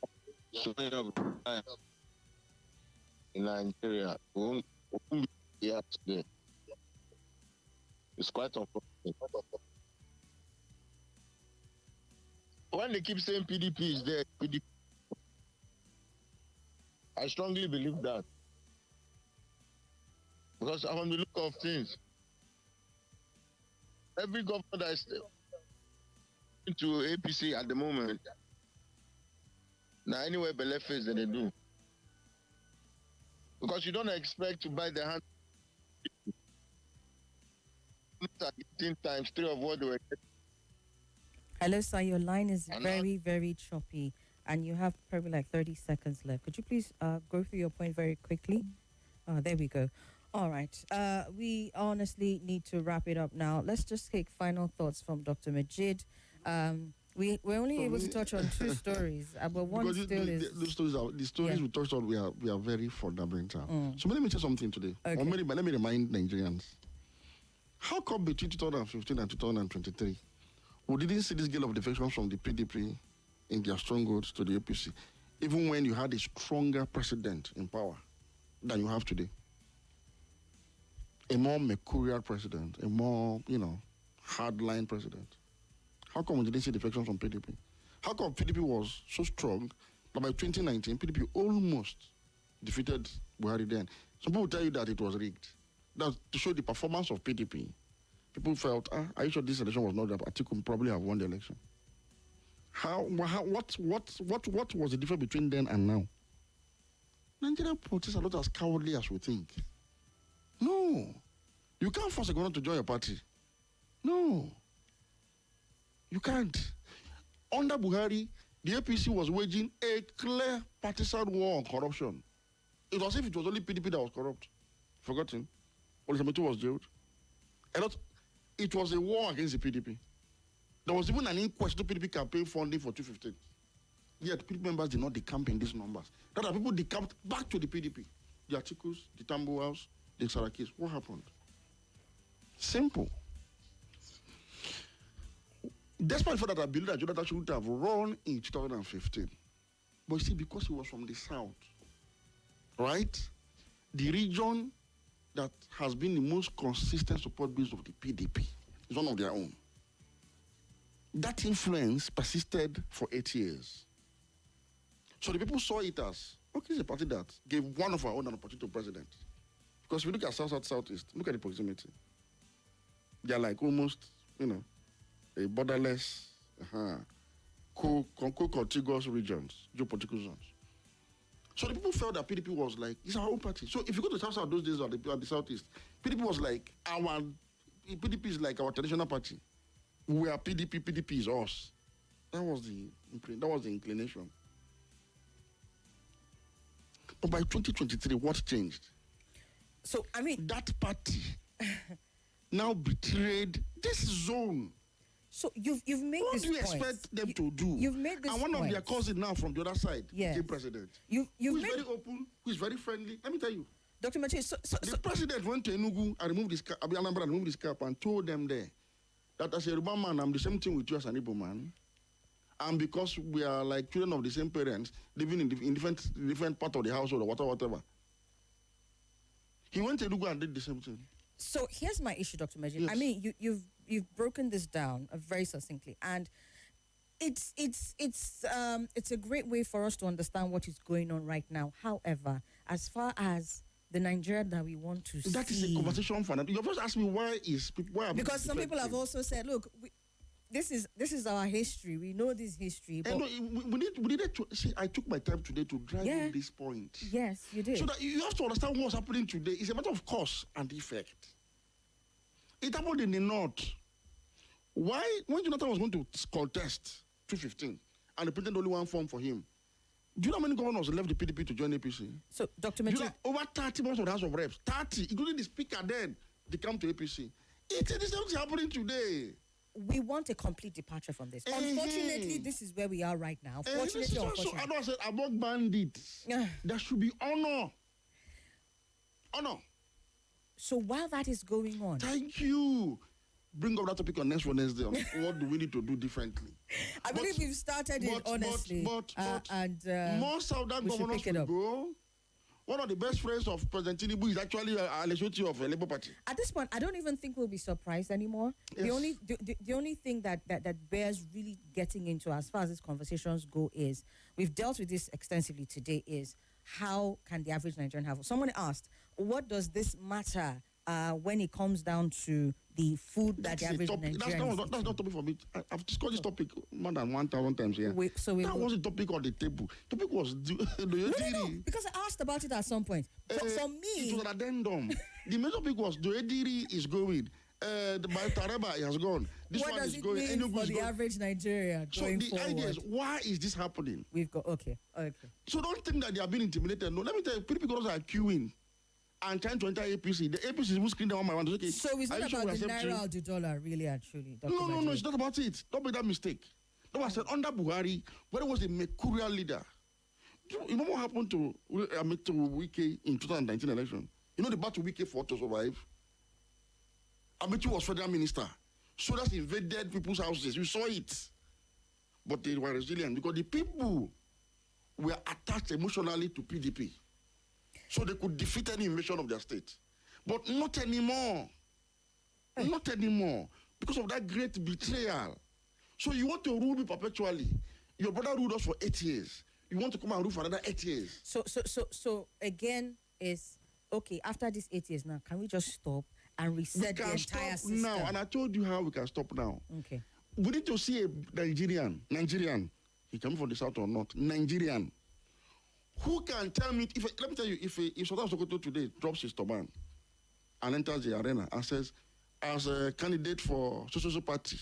so many of time in Nigeria. We won't be here today. It's quite unfortunate. When they keep saying PDP is there, PDP, I strongly believe that. Because from the look of things, every governor that is into APC at the moment, now anywhere but left face that they do. Because you don't expect to buy the hand 18 times 3 of what they were getting. Hello, sir. Your line is very, very choppy, and you have probably like 30 seconds left. Could you please go through your point very quickly? There we go. All right. We honestly need to wrap it up now. Let's just take final thoughts from Dr. Majeed. We're only able to touch on 2 stories, but one still is... The stories we touched on, we are very fundamental. So let me say something today. Okay. Or maybe, let me remind Nigerians. How come between 2015 and 2023, we didn't see this gale of defections from the PDP in their strongholds to the APC, even when you had a stronger president in power than you have today? A more mercurial president, a more, hardline president. How come we didn't see defections from PDP? How come PDP was so strong that by 2019, PDP almost defeated Buhari then? Some people tell you that it was rigged. That to show the performance of PDP. People felt, are you sure this election was not that Atiku probably have won the election? What was the difference between then and now? Nigerian politics are not as cowardly as we think. No. You can't force a government to join your party. No. You can't. Under Buhari, the APC was waging a clear partisan war on corruption. It was as if it was only PDP that was corrupt. Forgotten. Olisametu was jailed. It was a war against the PDP. There was even an inquest to PDP campaign funding for 2015. Yet PDP members did not decamp in these numbers. That are people decamped back to the PDP. The Atikus, the Tambo House, the Sarakis. What happened? Simple. Despite the fact that I believe that Jonathan should have run in 2015. But you see, because he was from the south, right? The region that has been the most consistent support base of the PDP is one of their own. That influence persisted for 8 years. So the people saw it as, okay, it's a party that gave one of our own an opportunity to president. Because if you look at Southeast, look at the proximity. They are like almost, a borderless, co-contiguous regions, geopolitical zones. So the people felt that PDP was like, it's our own party. So if you go to South those days or the Southeast, PDP was like, PDP is like our traditional party. We are PDP, PDP is us. That was the inclination. But by 2023, what changed? So, that party now betrayed this zone. So you've made what this do you point. expect them to do? You've made this and one point. of their cousins now from the other side became president. Who is very open, who is very friendly. Let me tell you. Dr. Majeed, the president went to Enugu and removed his cap, Anambra and removed his cap and told them there that as a Yoruba man, I'm the same thing with you as an Igbo man. And because we are like children of the same parents, living in different part of the household or whatever. He went to Enugu and did the same thing. So here's my issue, Dr. Majeed. Yes. You've broken this down very succinctly, and it's a great way for us to understand what is going on right now. However, as far as the Nigeria that we want to see? That is a conversation for that. You first ask me why because some people have also said, look, this is our history. We know this history. But we needed to see. I took my time today to drive in this point. Yes, you did. So that you have to understand what's happening today. It's a matter of cause and effect. It happened in the north. Why, when Jonathan was going to contest 2015 and they printed only one form for him, do you know how many governors left the PDP to join APC? So, Dr. Majeed, over 30 members of the House of Reps, 30, including the Speaker, then they come to APC. It's the same thing happening today. We want a complete departure from this. Unfortunately, this is where we are right now. Fortunately, unfortunately. I know. I said among bandits, there should be honor. Honor. So while that is going on, thank you. Bring up that topic on next Wednesday. What do we need to do differently? I believe we've started it honestly. But more Southern governors will go. One of the best friends of President Tinubu is actually a Lesotho of a Labour Party. At this point, I don't even think we'll be surprised anymore. Yes. The only thing that bears really getting into as far as these conversations go is, we've dealt with this extensively today, is how can the average Nigerian have... Someone asked, what does this matter when it comes down to the food that the average Nigerian... That's not topic for me. I've discussed this topic more than 1,000 times here. That was the topic on the table. The topic was... No, because I asked about it at some point. For me... It was an addendum. The main topic was, the Ediri is going. The Taraba has gone. This what one does is it going. mean for the average Nigerian going forward? So the idea is, why is this happening? We've got... Okay. So don't think that they are being intimidated. No, let me tell you, people are queuing and trying to enter APC. The APC will screen them one by one. Okay, so it's not about the naira or the dollar, really and truly. No, it's not about it. Don't make that mistake. That was said under Buhari, when he was a mercurial leader. You know what happened to Wike in 2019 election? You know the battle Wike fought to survive? Amechi was federal minister. Soldiers invaded people's houses. You saw it. But they were resilient because the people were attached emotionally to PDP. So they could defeat any invasion of their state. But not anymore. Not anymore. Because of that great betrayal. So you want to rule me perpetually. Your brother ruled us for 8 years. You want to come and rule for another 8 years. So again, is okay, after these 8 years now, can we just stop and reset the entire system? Now, and I told you how we can stop now. Okay. We need to see a Nigerian, he coming from the south or not, Nigerian, who can tell me, let me tell you, if Sultan Sokoto today drops his turban and enters the arena and says, as a candidate for social party,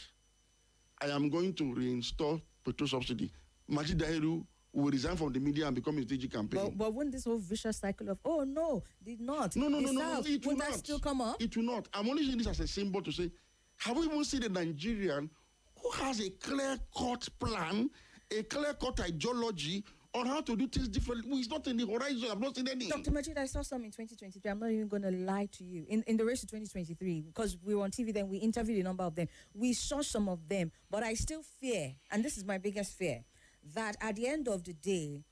I am going to reinstall petrol subsidy, Majeed Dahiru will resign from the media and become his DG campaign. But wouldn't this whole vicious cycle of, oh no, did not. No, it will not. That still come up? It will not. I'm only using this as a symbol to say, have we even seen a Nigerian who has a clear-cut plan, a clear-cut ideology on how to do things differently? It's not in the horizon. I've not seen any. Dr. Majeed, I saw some in 2023. I'm not even going to lie to you. In the race of 2023, because we were on TV then, we interviewed a number of them. We saw some of them, but I still fear, and this is my biggest fear, that at the end of the day,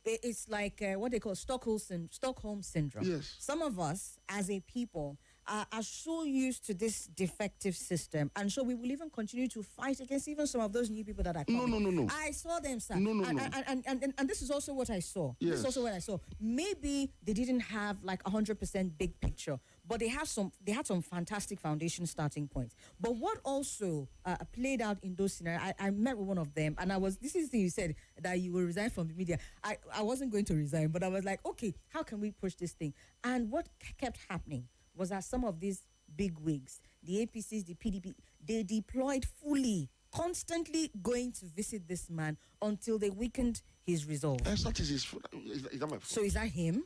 it's like what they call Stockholm syndrome. Yes. Some of us, as a people, are so used to this defective system, and so we will even continue to fight against even some of those new people that are coming. No. I saw them, sir. No. And this is also what I saw. Yes. This is also what I saw. Maybe they didn't have like 100% big picture, but they had some fantastic foundation starting points. But what also played out in those scenarios, I met with one of them, and this is the thing you said, that you will resign from the media. I wasn't going to resign, but I was like, okay, how can we push this thing? And what kept happening was that some of these big wigs, the APCs, the PDP, they deployed fully, constantly going to visit this man until they weakened his resolve. Is that my fault? So is that him?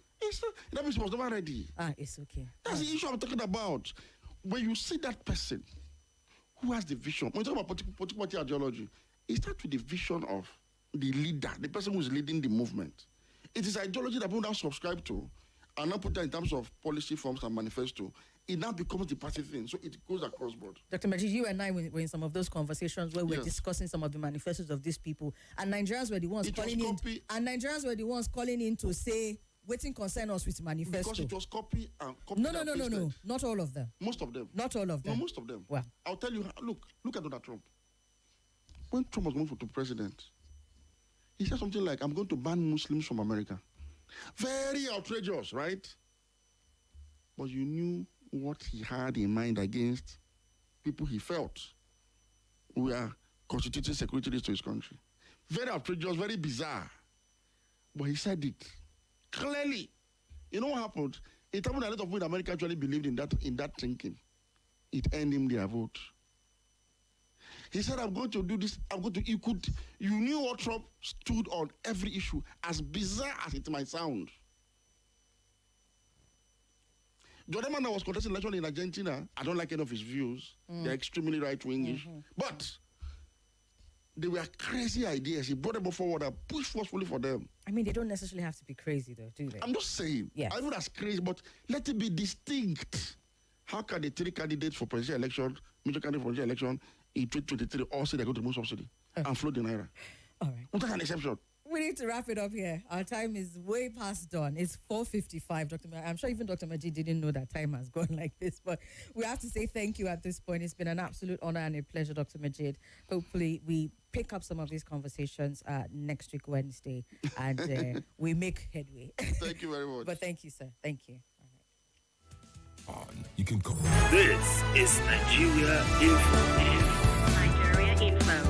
That means he was never ready. It's okay. That's the issue I'm talking about. When you see that person who has the vision, when you talk about political party ideology, it starts with the vision of the leader, the person who is leading the movement. It is ideology that people now subscribe to and now put that in terms of policy forms and manifesto. It now becomes the party thing, so it goes across board. Dr. Majeed, you and I were in some of those conversations where we're discussing some of the manifestos of these people, and Nigerians were the ones calling in to say, waiting concern us with manifesto. Because it was copy and copy. No. Not all of them. Most of them. Not all of them. No, most of them. Well, I'll tell you, look at Donald Trump. When Trump was going for president, he said something like, I'm going to ban Muslims from America. Very outrageous, right? but you knew what he had in mind against people he felt were constituting security risks to his country. Very outrageous, very bizarre. But he said it clearly. You know what happened? It happened a lot of people in America actually believed in that thinking. It earned him their vote. He said, I'm going to do this. You knew what Trump stood on every issue, as bizarre as it might sound. The other man that was contesting election in Argentina, I don't like any of his views. They're extremely right-wingish. But they were crazy ideas. He brought them forward and pushed forcefully for them. I mean, they don't necessarily have to be crazy, though, do they? I'm just saying. Yes. I know that's crazy, but let it be distinct. How can the three candidates for presidential election, major candidate for presidential election in 2023 all say they're going to remove subsidy and float the naira? All right. What's an exception? We need to wrap it up here. Our time is way past done. It's 4:55, Dr. I'm sure even Dr. Majeed didn't know that time has gone like this, but we have to say thank you at this point. It's been an absolute honor and a pleasure, Dr. Majeed. Hopefully, we pick up some of these conversations next week, Wednesday, and we make headway. Thank you very much. But thank you, sir. Thank you. You can call. This is Nigeria Info. Nigeria Info.